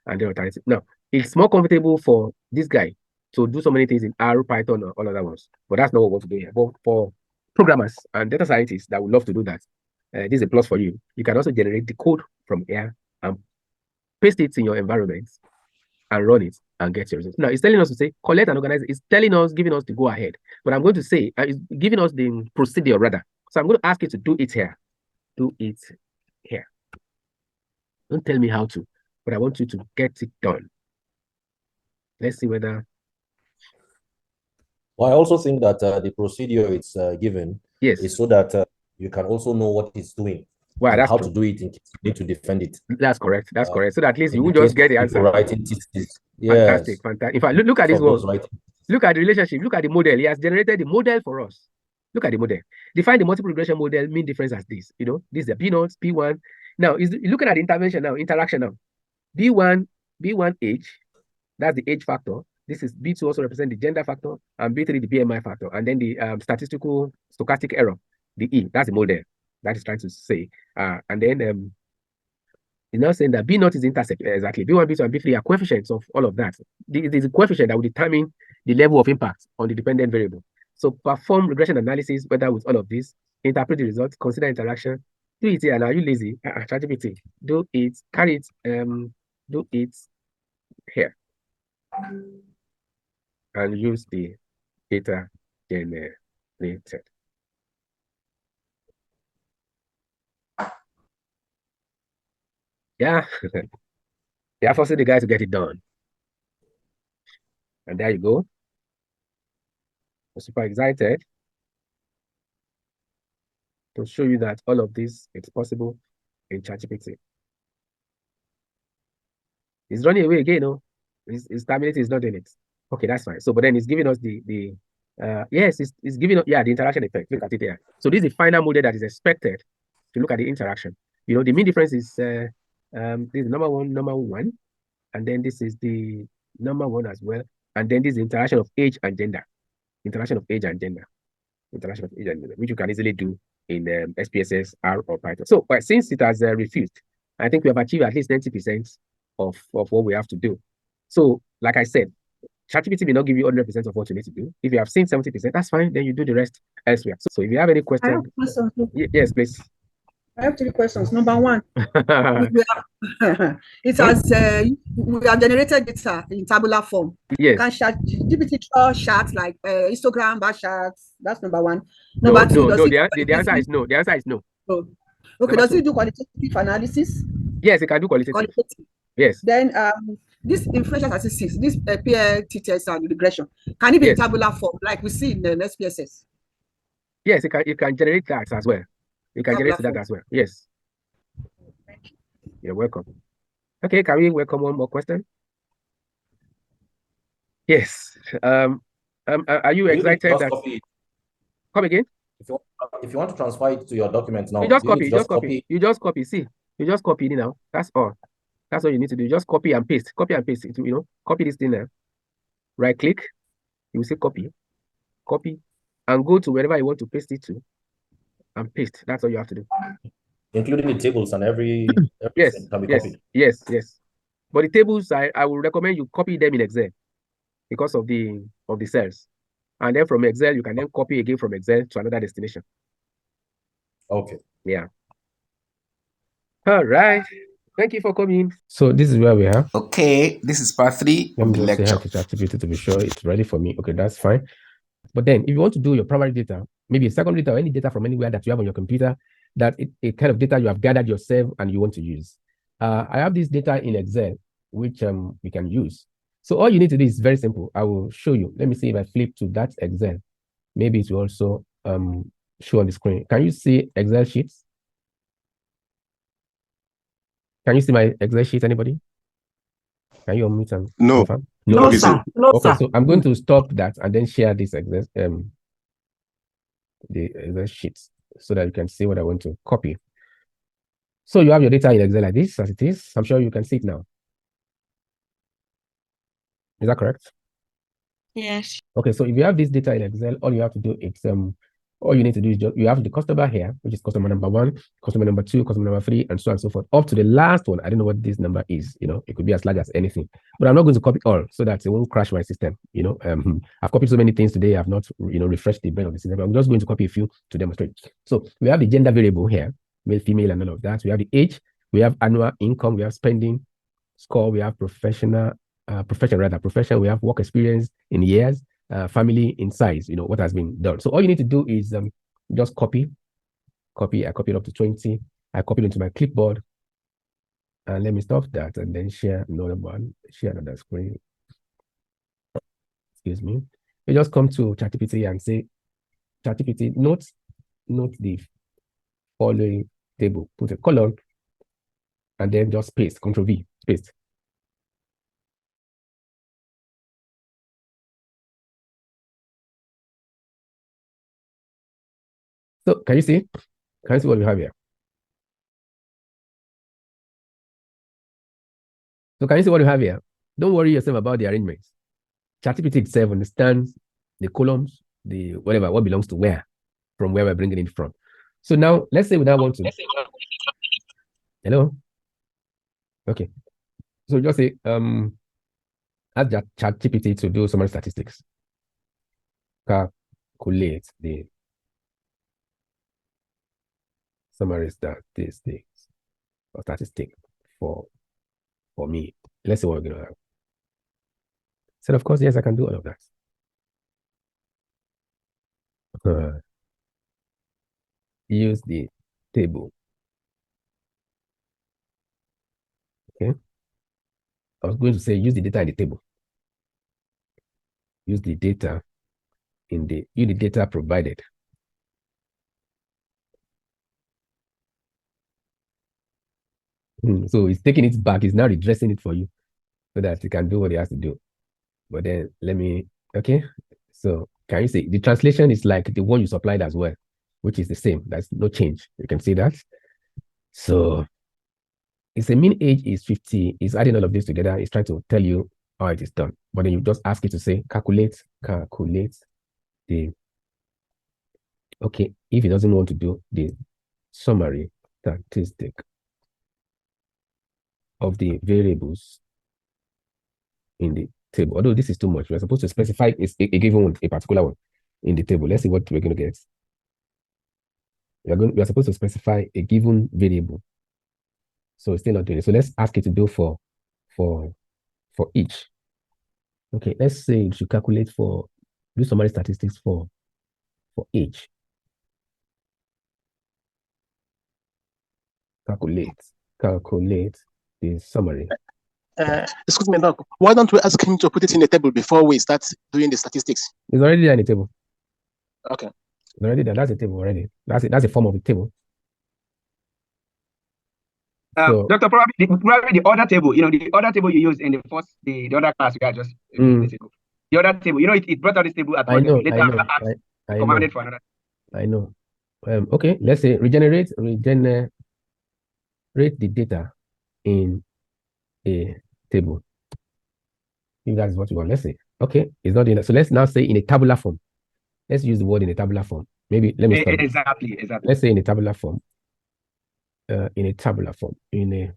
And the alternative. Now, it's more comfortable for this guy to do so many things in R, Python, or all other ones. But that's not what we want to do here. But for programmers and data scientists that would love to do that, this is a plus for you. You can also generate the code from here and paste it in your environment and run it and get your results. Now, it's telling us to say, collect and organize. It's telling us, giving us the go ahead. But I'm going to say, it's giving us the procedure rather. So I'm going to ask you to do it here. Do it here. Don't tell me how to, but I want you to get it done. Let's see whether. Well, I also think that the procedure it's given is so that you can also know what it's doing. Well, and that's how true. to do it in case you need to defend it. That's correct. That's correct. So that at least you won't just get the answer. Writing thesis. Fantastic, fantastic. In fact, look at this one. Look at the relationship. Look at the model. He has generated the model for us. Look at the model. Define the multiple regression model mean difference as this. This is the P0, P1. Now, looking at the intervention now, interaction now. B1 age, that's the age factor. This is B2 also represent the gender factor, and B3 the BMI factor, and then the statistical stochastic error, the E, that's the model that is trying to say. And then it's now saying that B0 is the intercept, exactly. B1, B2, and B3 are coefficients of all of that. It is a coefficient that will determine the level of impact on the dependent variable. So perform regression analysis, whether with all of this, interpret the results, consider interaction, do it here. And are you lazy? ChatGPT, do it, carry it, do it here. And use the data generated. Yeah. Yeah, forcing the guy to get it done. And there you go. I'm super excited to show you that all of this is possible in ChatGPT. It's running away again, no? His terminating is not doing it. Okay, that's fine. So, but then it's giving us yes, it's giving us, the interaction effect. Look at it there. So this is the final model that is expected to look at the interaction. The mean difference is this is number one, and then this is the number one as well. And then this is the interaction of age and gender. Interaction of age and gender. Interaction of age and gender, which you can easily do in SPSS, R, or Python. So, but since it has refused, I think we have achieved at least 90% of what we have to do. So, like I said, ChatGPT may not give you 100% of what you need to do. If you have seen 70%, that's fine. Then you do the rest elsewhere. So if you have any questions, yes, please. I have 3 questions. Number one, we have generated data in tabular form. Yes. Can ChatGPT draw charts like histogram, bar charts? That's number one. Number two, the answer is no. The answer is no. Oh. Okay, does it do qualitative analysis? Yes, it can do qualitative. Yes. Then this inferential statistics, this PLT test and regression, can it be in tabular form like we see in the SPSS? Yes, it can generate that as well. It can generate that as well. Yes. Thank you. You're welcome. Okay, can we welcome one more question? Yes. Are you excited that? Come again? If you want to transfer it to your documents now, you just copy. You just copy. See, you just copy it now. That's all. That's all you need to do. You just copy and paste. Copy and paste it. Copy this thing there. Right click. You will say copy, and go to wherever you want to paste it to, and paste. That's all you have to do. Including the tables and everything can be copied. Yes. But the tables, I would recommend you copy them in Excel because of the cells. And then from Excel, you can then copy again from Excel to another destination. Okay. Yeah. All right. Thank you for coming. So this is where we are. Okay, this is part 3 of the lecture. Say hi to ChatGPT to be sure it's ready for me. Okay, that's fine. But then if you want to do your primary data, maybe a secondary data or any data from anywhere that you have on your computer, that a kind of data you have gathered yourself and you want to use. I have this data in Excel, which we can use. So all you need to do is very simple. I will show you. Let me see if I flip to that Excel. Maybe it will also show on the screen. Can you see Excel sheets? Can you see my Excel sheet, anybody? Can you unmute and confirm? No, sir. Okay, so I'm going to stop that and then share this Excel, the Excel sheets so that you can see what I want to copy. So you have your data in Excel like this, as it is. I'm sure you can see it now. Is that correct? Yes. Okay, so if you have this data in Excel, all you have to do is all you need to do is you have the customer here, which is customer number 1, customer number 2, customer number 3, and so on and so forth, up to the last one. I don't know what this number is. It could be as large as anything, but I'm not going to copy all so that it won't crash my system. I've copied so many things today. I've not, refreshed the brain of the system. I'm just going to copy a few to demonstrate. So we have the gender variable here, male, female, and all of that. We have the age, we have annual income, we have spending, score, we have profession, we have work experience in years, family in size, what has been done. So all you need to do is just copy. I copied up to 20. I copied into my clipboard. And let me stop that and then share another one, share another screen. Excuse me. You just come to ChatGPT and say, ChatGPT, note the following table, put a column, and then just paste, Control V, paste. So can you see? Can you see what we have here? So can you see what we have here? Don't worry yourself about the arrangements. ChatGPT itself understands the columns, the whatever, what belongs to where, from where we're bringing it from. So now, let's say we now want to. Hello? Okay. So just say, ask ChatGPT to do summary statistics. Calculate the summary statistics or statistic for me. Let's see what we're going to have. So of course, yes, I can do all of that. Use the table. Okay. I was going to say use the data in the table. Use the data in the data provided. So it's taking it back, it's now redressing it for you so that it can do what it has to do. But then let me, okay. So can you see the translation is like the one you supplied as well, which is the same. That's no change. You can see that. So it's a mean age is 50. It's adding all of this together. It's trying to tell you how it is done. But then you just ask it to say, calculate the, okay, if it doesn't want to do the summary statistic of the variables in the table. Although this is too much, we're supposed to specify a given one, a particular one in the table. Let's see what we're going to get. We are supposed to specify a given variable. So it's still not doing it. So let's ask it to do for each. Okay, let's say it should calculate do summary statistics for each. Calculate the summary. Excuse me, Doc. Why don't we ask him to put it in the table before we start doing the statistics? It's already there in the table. Okay. It's already there. That's a table already. That's a form of a table. So, Doctor, probably the other table, the other table you use in the first, the other class you guys just the other table, it brought out this table at I know. commanded for another. I know. Okay, let's say regenerate the data in a table. If that is what you want, let's say. Okay, it's not in. So let's now say in a tabular form. Let's use the word in a tabular form. Maybe let me start. Exactly. Let's say in a tabular form. In a tabular form. In a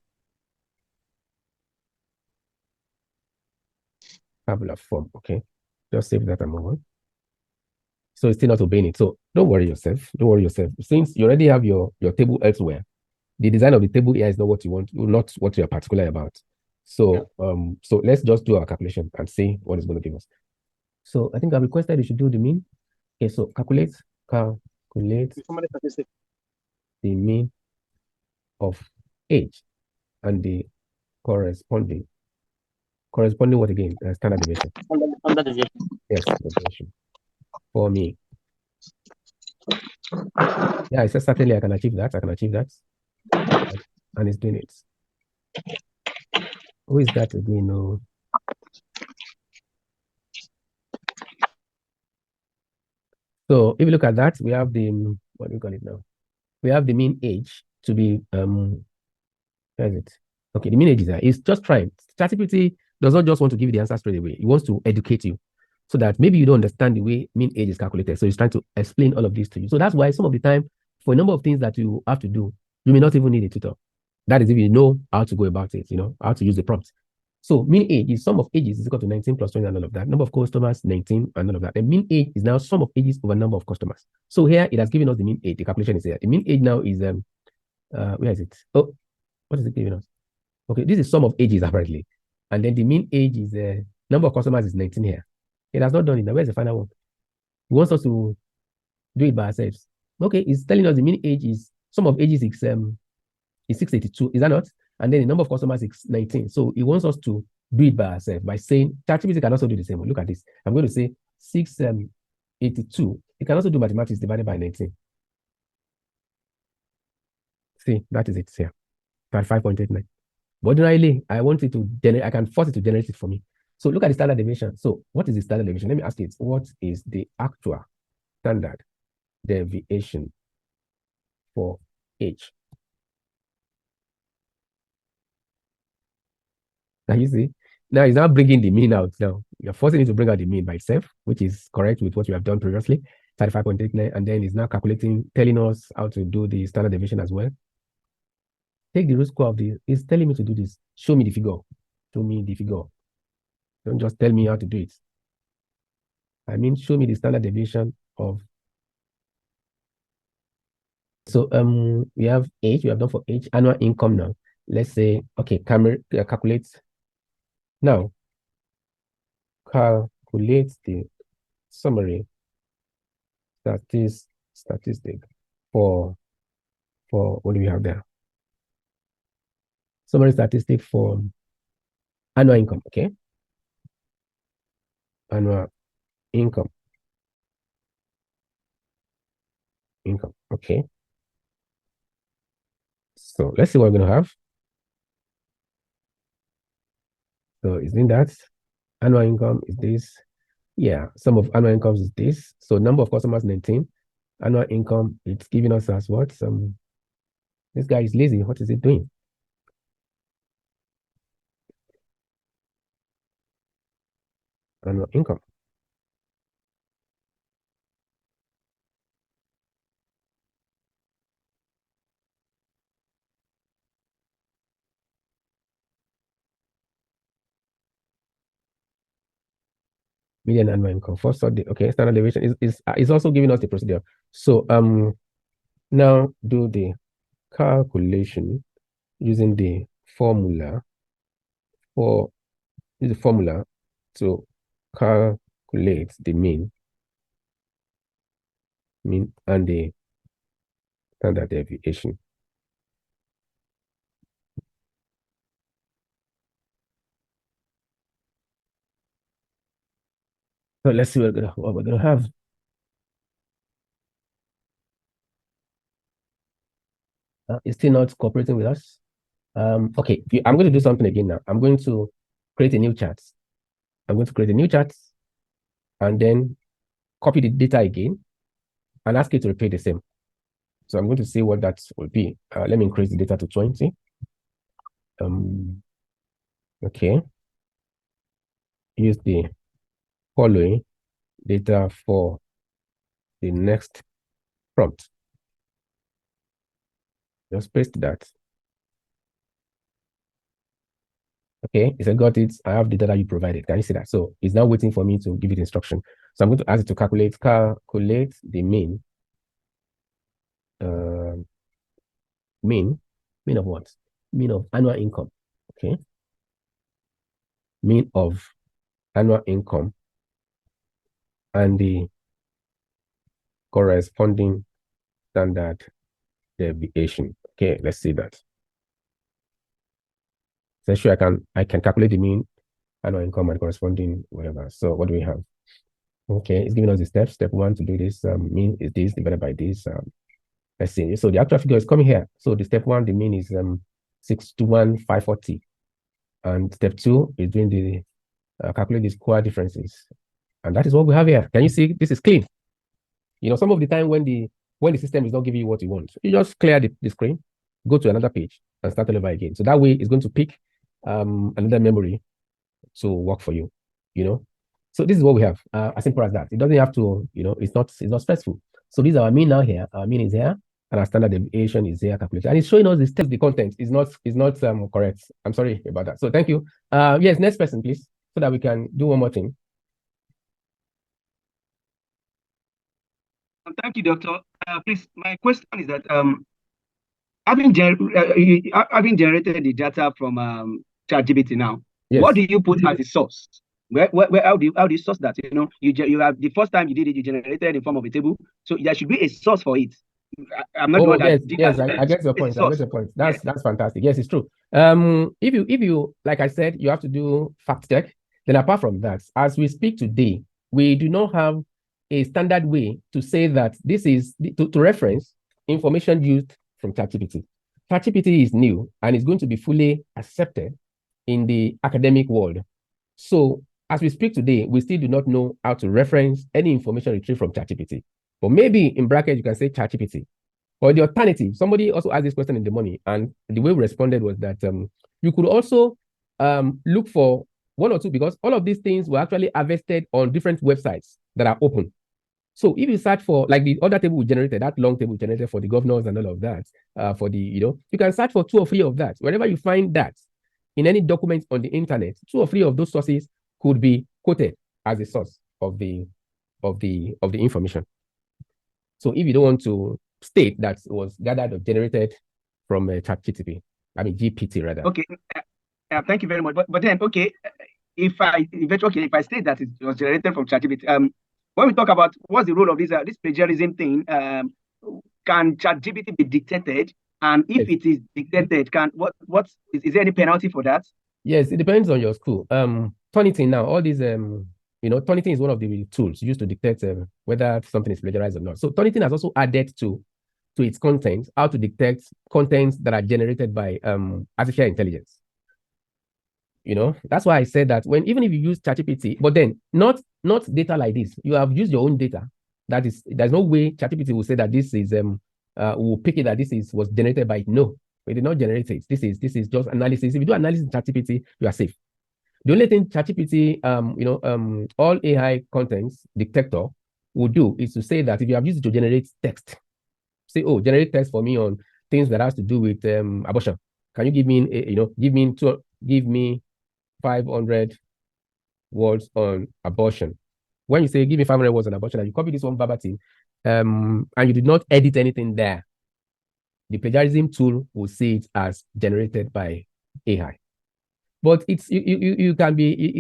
tabular form. Okay. Just save that and move on. So it's still not obeying it. So don't worry yourself. Don't worry yourself. Since you already have your table elsewhere, the design of the table here is not what you want, not what you're particular about. So so let's just do our calculation and see what it's going to give us. So I think I requested you should do the mean. Okay, so calculate the mean of age and the corresponding what again? Standard deviation. Standard deviation. Yes, deviation. For me. Yeah, it says certainly I can achieve that. And it's doing it. Who is that again? No. So if you look at that, we have the, what do you call it now? We have the mean age to be, where is it? Okay, the mean age is there. It's just trying. ChatGPT does not just want to give you the answer straight away. It wants to educate you so that maybe you don't understand the way mean age is calculated. So it's trying to explain all of this to you. So that's why some of the time, for a number of things that you have to do, you may not even need a tutor. That is if you know how to go about it, how to use the prompt. So mean age is sum of ages is equal to 19 plus 20 and all of that. Number of customers, 19 and all of that. The mean age is now sum of ages over number of customers. So here it has given us the mean age. The calculation is here. The mean age now is where is it? Oh, what is it giving us? Okay, this is sum of ages apparently. And then the mean age is number of customers is 19 here. It has not done it. Now where's the final one? It wants us to do it by ourselves. Okay, it's telling us the mean age is sum of ages is 682. Is that not? And then the number of customers is 19. So it wants us to do it by ourselves by saying ChatGPT can also do the same. Look at this. I'm going to say 682. It can also do mathematics divided by 19. See, that is it here. 5.89. But ordinarily, I want it to generate, I can force it to generate it for me. So look at the standard deviation. So what is the standard deviation? Let me ask it. What is the actual standard deviation for H. Now you see, now it's not bringing the mean out. Now you're forcing it to bring out the mean by itself, which is correct with what we have done previously, 35.89, and then it's now calculating, telling us how to do the standard deviation as well. Take the root square of the, it's telling me to do this. Show me the figure. Show me the figure. Don't just tell me how to do it. I mean, show me the standard deviation of. So we have H, we have done for H, annual income now. Let's say, okay, calculate. Now, calculate the summary statistic for what do we have there? Summary statistic for annual income, okay? Annual income, okay? So let's see what we're going to have. So it's in that. Annual income is this. Yeah, sum of annual incomes is this. So number of customers 19. Annual income, it's giving us as what? This guy is lazy. What is it doing? Annual income. Median annual income. First, okay, standard deviation is also giving us the procedure. So now do the calculation using the formula to calculate the mean and the standard deviation. So let's see what we're gonna have. It's still not cooperating with us. Okay, I'm going to do something again now. I'm going to create a new chart. I'm going to create a new chart and then copy the data again and ask it to repeat the same. So I'm going to see what that will be. Let me increase the data to 20. Okay. Use the following data for the next prompt. Just paste that. Okay, it said got it. I have the data you provided. Can you see that? So it's now waiting for me to give it instruction. So I'm going to ask it to calculate the mean. Mean of what? Mean of annual income. Okay. Mean of annual income and the corresponding standard deviation. Okay, let's see that. So sure I can calculate the mean annual income and corresponding whatever. So what do we have? Okay, it's giving us the steps. Step 1 to do this. Mean is this divided by this. Let's see. So the actual figure is coming here. So the step 1, the mean is 621,540. And step 2 is doing the calculate the square differences. And that is what we have here. Can you see this is clean? You know, some of the time when the system is not giving you what you want, you just clear the screen, go to another page and start all over again. So that way it's going to pick another memory to work for you, you know. So this is what we have, as simple as that. It doesn't have to, you know, it's not stressful. So these are our mean now here. Our mean is here, and our standard deviation is here calculated. And it's showing us the content is not correct. I'm sorry about that. So thank you. Yes, next person, please, so that we can do one more thing. Thank you, Doctor. Please, my question is that having generated the data from ChatGPT now, yes, what do you put as the source? How do you source that? You know, you have the first time you did it, you generated in form of a table, so there should be a source for it. I'm not the one that did that. I get your point. I get your point. That's fantastic. Yes, it's true. If you like I said, you have to do fact check. Then apart from that, as we speak today, we do not have a standard way to say that this is to reference information used from ChatGPT. ChatGPT is new and is going to be fully accepted in the academic world. So as we speak today, we still do not know how to reference any information retrieved from ChatGPT. But maybe in brackets, you can say ChatGPT. Or the alternative, somebody also asked this question in the morning, and the way we responded was that you could also look for one or two, because all of these things were actually harvested on different websites that are open. So if you search for, like the other table we generated, that long table generated for the governors and all of that, for the, you can search for 2 or 3 of that. Wherever you find that in any document on the internet, 2 or 3 of those sources could be quoted as a source of the information. So if you don't want to state that it was gathered or generated from ChatGPT, GPT rather. Okay, thank you very much. But then, okay, if I state that it was generated from ChatGPT, when we talk about what's the role of this plagiarism thing, can ChatGPT be dictated? And if it is dictated, is there any penalty for that? Yes, it depends on your school. Turnitin now, all these Turnitin is one of the tools used to detect whether something is plagiarized or not. So Turnitin has also added to its content how to detect contents that are generated by artificial intelligence. That's why I said that even if you use ChatGPT, but then not data like this, you have used your own data. There's no way ChatGPT will say that this is will pick it that this was generated by it. No, we did not generate it. This is just analysis. If you do analysis in ChatGPT, you are safe. The only thing ChatGPT, all AI contents detector will do is to say that if you have used it to generate text, say, oh, generate text for me on things that has to do with abortion. Can you give me 500 words on abortion? When you say give me 500 words on abortion and you copy this one verbatim, and you did not edit anything there, the plagiarism tool will see it as generated by AI. But it's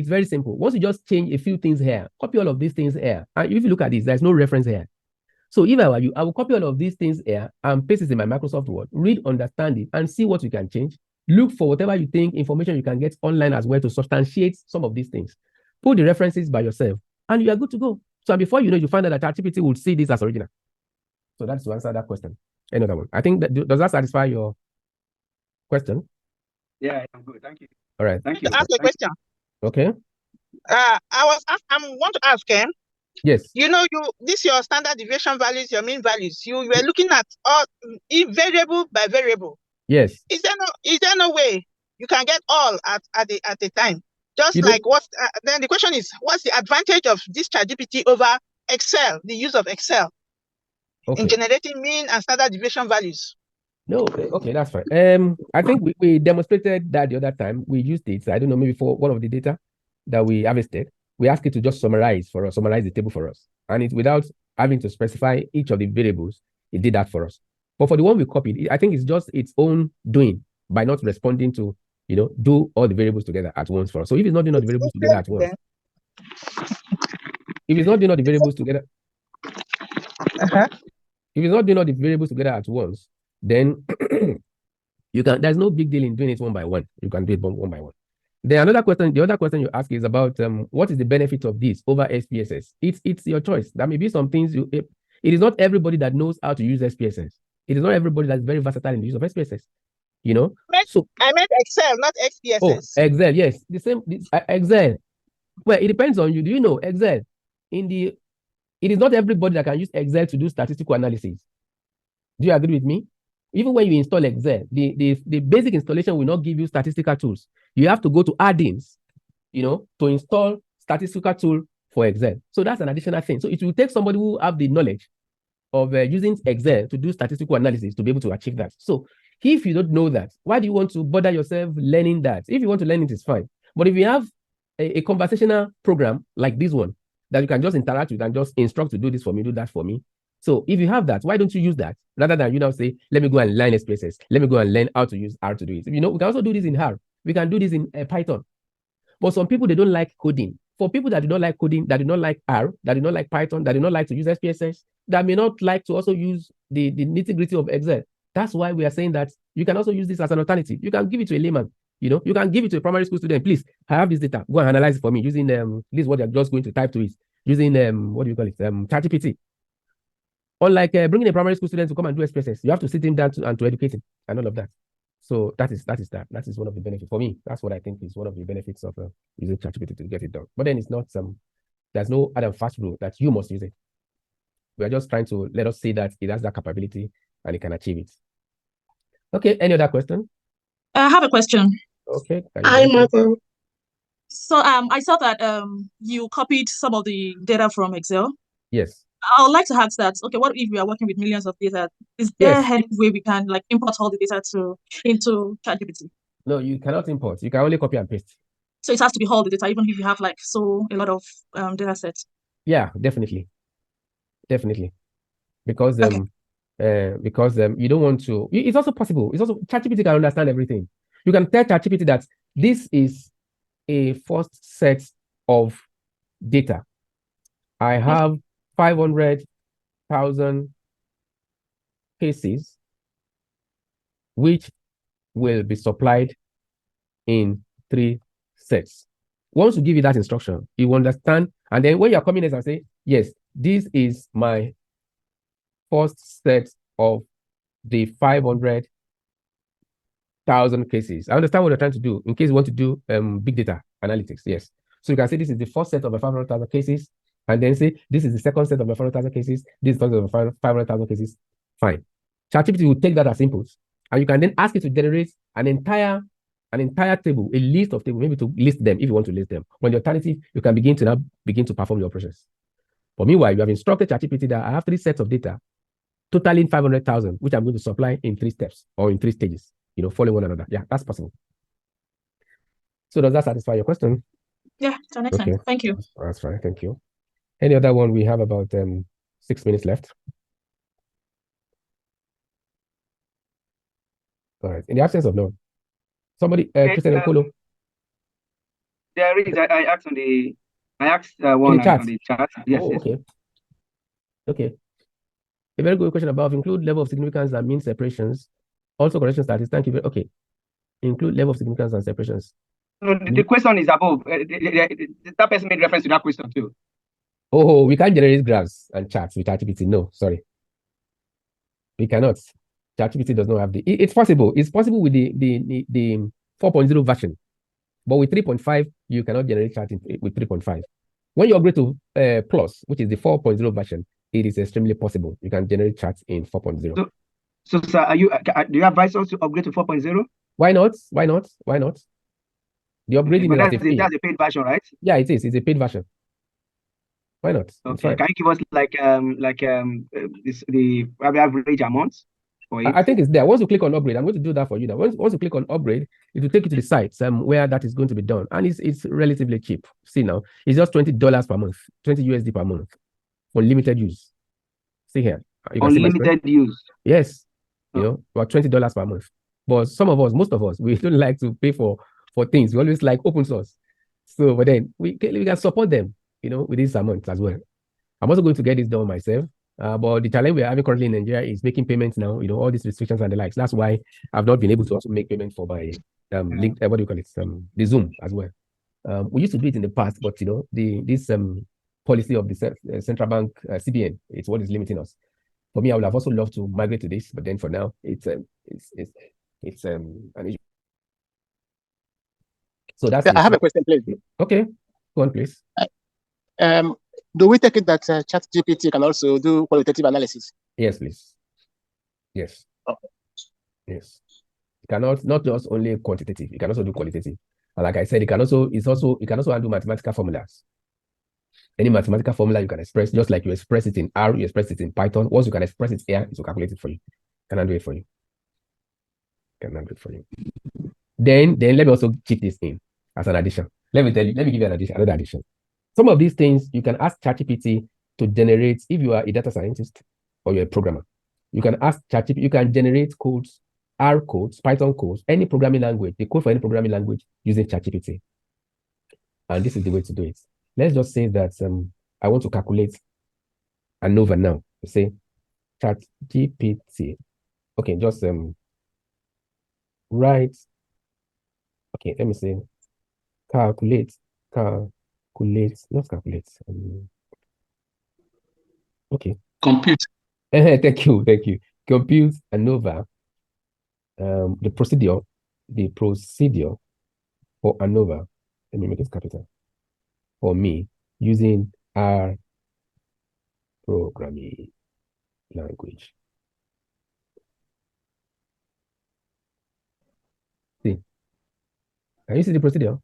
very simple. Once you just change a few things here, copy all of these things here, and if you look at this, there's no reference here. So if I were you, I will copy all of these things here and paste it in my Microsoft Word, read, understand it, and see what you can change. Look for whatever you think information you can get online as well to substantiate some of these things. Put the references by yourself, and you are good to go. So before you know, you find out that ChatGPT will see this as original. So that's to answer that question. Another one. I think does that satisfy your question? Yeah, I'm good. Thank you. All right. Thank you. Ask a question. Okay. I want to ask him. Yes. This your standard deviation values, your mean values. You were looking at all variable by variable. Yes. Is there no way you can get all at a time? Just then the question is, what's the advantage of this ChatGPT over Excel, the use of Excel in generating mean and standard deviation values? No, okay, that's fine. I think we demonstrated that the other time. We used it. I don't know, maybe for one of the data that we harvested, we asked it to just summarize the table for us. And it, without having to specify each of the variables, it did that for us. But for the one we copied, I think it's just its own doing by not responding to, do all the variables together at once for us. So if it's not doing all the variables together at once, if it's not doing all the variables together, if it's not doing all the variables together at once, then there's no big deal in doing it one by one. You can do it one by one. The other question you ask is about what is the benefit of this over SPSS? It's your choice. There may be some things it is not everybody that knows how to use SPSS. It is not everybody that's very versatile in the use of SPSS. I meant Excel, not SPSS. Oh, Excel, yes. The same Excel. Well, it depends on you. Do you know Excel? It is not everybody that can use Excel to do statistical analysis. Do you agree with me? Even when you install Excel, the basic installation will not give you statistical tools. You have to go to add-ins, to install statistical tool for Excel. So that's an additional thing. So it will take somebody who have the knowledge of using Excel to do statistical analysis to be able to achieve that. So if you don't know that, why do you want to bother yourself learning that? If you want to learn it, it's fine. But if you have a conversational program like this one that you can just interact with and just instruct to do this for me, do that for me. So if you have that, why don't you use that rather than say, let me go and learn SPSS, let me go and learn how to use R to do it. We can also do this in R. We can do this in Python. But some people, they don't like coding. For people that do not like coding, that do not like R, that do not like Python, that do not like to use SPSS, that may not like to also use the nitty-gritty of Excel. That's why we are saying that you can also use this as an alternative. You can give it to a layman. You can give it to a primary school student. Please, I have this data. Go and analyze it for me using this is what they're just going to type to it using what do you call it? ChatGPT. Unlike bringing a primary school student to come and do SPSS, you have to sit him down and to educate him and all of that. So that is one of the benefits for me. That's what I think is one of the benefits of using ChatGPT to get it done. But then it's not there's no other fast rule that you must use it. We are just trying to let us say that it has that capability and it can achieve it. Okay, any other question? I have a question. Okay. Hi, Martin. So I saw that you copied some of the data from Excel. Yes. I would like to ask that, okay, what if we are working with millions of data? Is there any way we can like import all the data into ChatGPT? No, you cannot import. You can only copy and paste. So it has to be all the data, even if you have like a lot of data sets. Yeah, definitely. Definitely. Because you don't want to. It's also possible. It's also ChatGPT can understand everything. You can tell ChatGPT that this is a first set of data. I have 500,000 cases which will be supplied in 3 sets. Once you give it that instruction, you will understand. And then when you're coming in and say, yes, this is my first set of the 500,000 cases. I understand what you're trying to do in case you want to do big data analytics. Yes. So you can say this is the first set of the 500,000 cases, and then say this is the second set of the 500,000 cases, this is the 500,000 cases. Fine. ChatGPT will take that as input, and you can then ask it to generate an entire table, a list of tables, maybe to list them if you want to list them. When the alternative, you can begin to perform your operations. But meanwhile, you have instructed ChatGPT that I have 3 sets of data, totaling 500,000, which I'm going to supply in 3 steps or in 3 stages, following one another. Yeah, that's possible. So does that satisfy your question? Yeah, to an extent. Okay. Thank you. That's fine. Thank you. Any other one? We have about 6 minutes left. All right. In the absence of none, somebody, Christian Okolo. There is. I asked one on the chat. Yes. Oh, okay. Okay. A very good question above. Include level of significance and mean separations. Also correction status. Thank you. Okay. Include level of significance and separations. No, the question is above. That person made reference to that question too. Oh, we can't generate graphs and charts with ChatGPT. No, sorry. We cannot. ChatGPT does not have the. It's possible. It's possible with the 4.0 version, but with 3.5, you cannot generate chart with 3.5. When you upgrade to Plus, which is the 4.0 version, it is extremely possible. You can generate charts in 4.0. So, sir, do you advise us to upgrade to 4.0? Why not? Why not? Why not? The upgrading that's a paid version, right? Yeah, it is. It's a paid version. Why not? Okay. Can you give us the average amount for it? I think it's there. Once you click on upgrade, I'm going to do that for you now. Once you click on upgrade, it will take you to the site where that is going to be done, and it's relatively cheap. See now, it's just $20 per month, 20 USD per month for limited use. See here. Unlimited use. Yes. About $20 per month. But most of us, we don't like to pay for things. We always like open source. So, but then we can support them, with this amount as well. I'm also going to get this done myself. But the challenge we're having currently in Nigeria is making payments now, all these restrictions and the likes. That's why I've not been able to also make payment for my link, what do you call it? The Zoom as well. We used to do it in the past, but this policy of the central bank CBN, it's what is limiting us. For me, I would have also loved to migrate to this, but then for now, it's an issue. So that's. I have a question, please. Okay, go on, please. Do we take it that ChatGPT can also do qualitative analysis? Yes, please. Yes. Okay. Yes. It cannot not just only quantitative. It can also do qualitative. And like I said, it can also handle mathematical formulas. Any mathematical formula you can express, just like you express it in R, you express it in Python. Once you can express it here, it will calculate it for you. Can handle it for you. Can handle it for you. Then let me also chip this in as an addition. Let me give you another addition. Some of these things you can ask ChatGPT to generate. If you are a data scientist or you're a programmer, you can ask ChatGPT. You can generate codes, R codes, Python codes, any programming language, the code for any programming language using ChatGPT. And this is the way to do it. Let's just say that I want to calculate ANOVA now. Say ChatGPT. Okay, just write. Okay, let me say calculate. Not calculate. Okay. Compute. Thank you. Compute ANOVA. The procedure for ANOVA. Let me make it capital. For me, using R programming language. Can you see the procedure?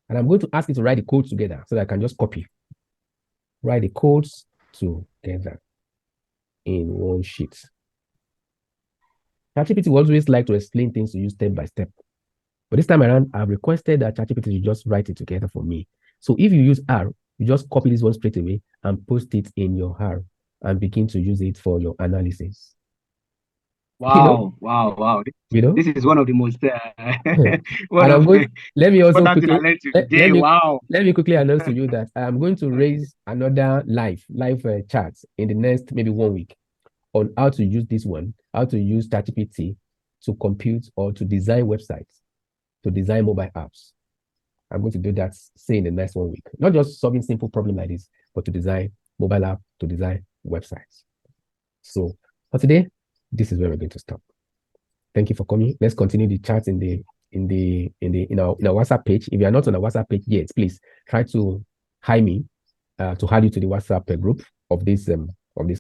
And I'm going to ask you to write the codes together so that I can just copy. Write the codes together in one sheet. ChatGPT always like to explain things to you step by step. But this time around, I've requested that ChatGPT should just write it together for me. So if you use R, you just copy this one straight away and post it in your R and begin to use it for your analysis. Wow, wow. This is one of the most let me also quickly let me quickly announce to you that I'm going to raise another live chat in the next maybe 1 week on how to use this one, how to use ChatGPT to compute or to design websites, to design mobile apps. I'm going to do that, say in the next 1 week. Not just solving simple problem like this, but to design mobile app, to design websites. So for today, this is where we're going to stop. Thank you for coming. Let's continue the chat in our WhatsApp page. If you are not on the WhatsApp page yet, please try to hi me to add you to the WhatsApp group of this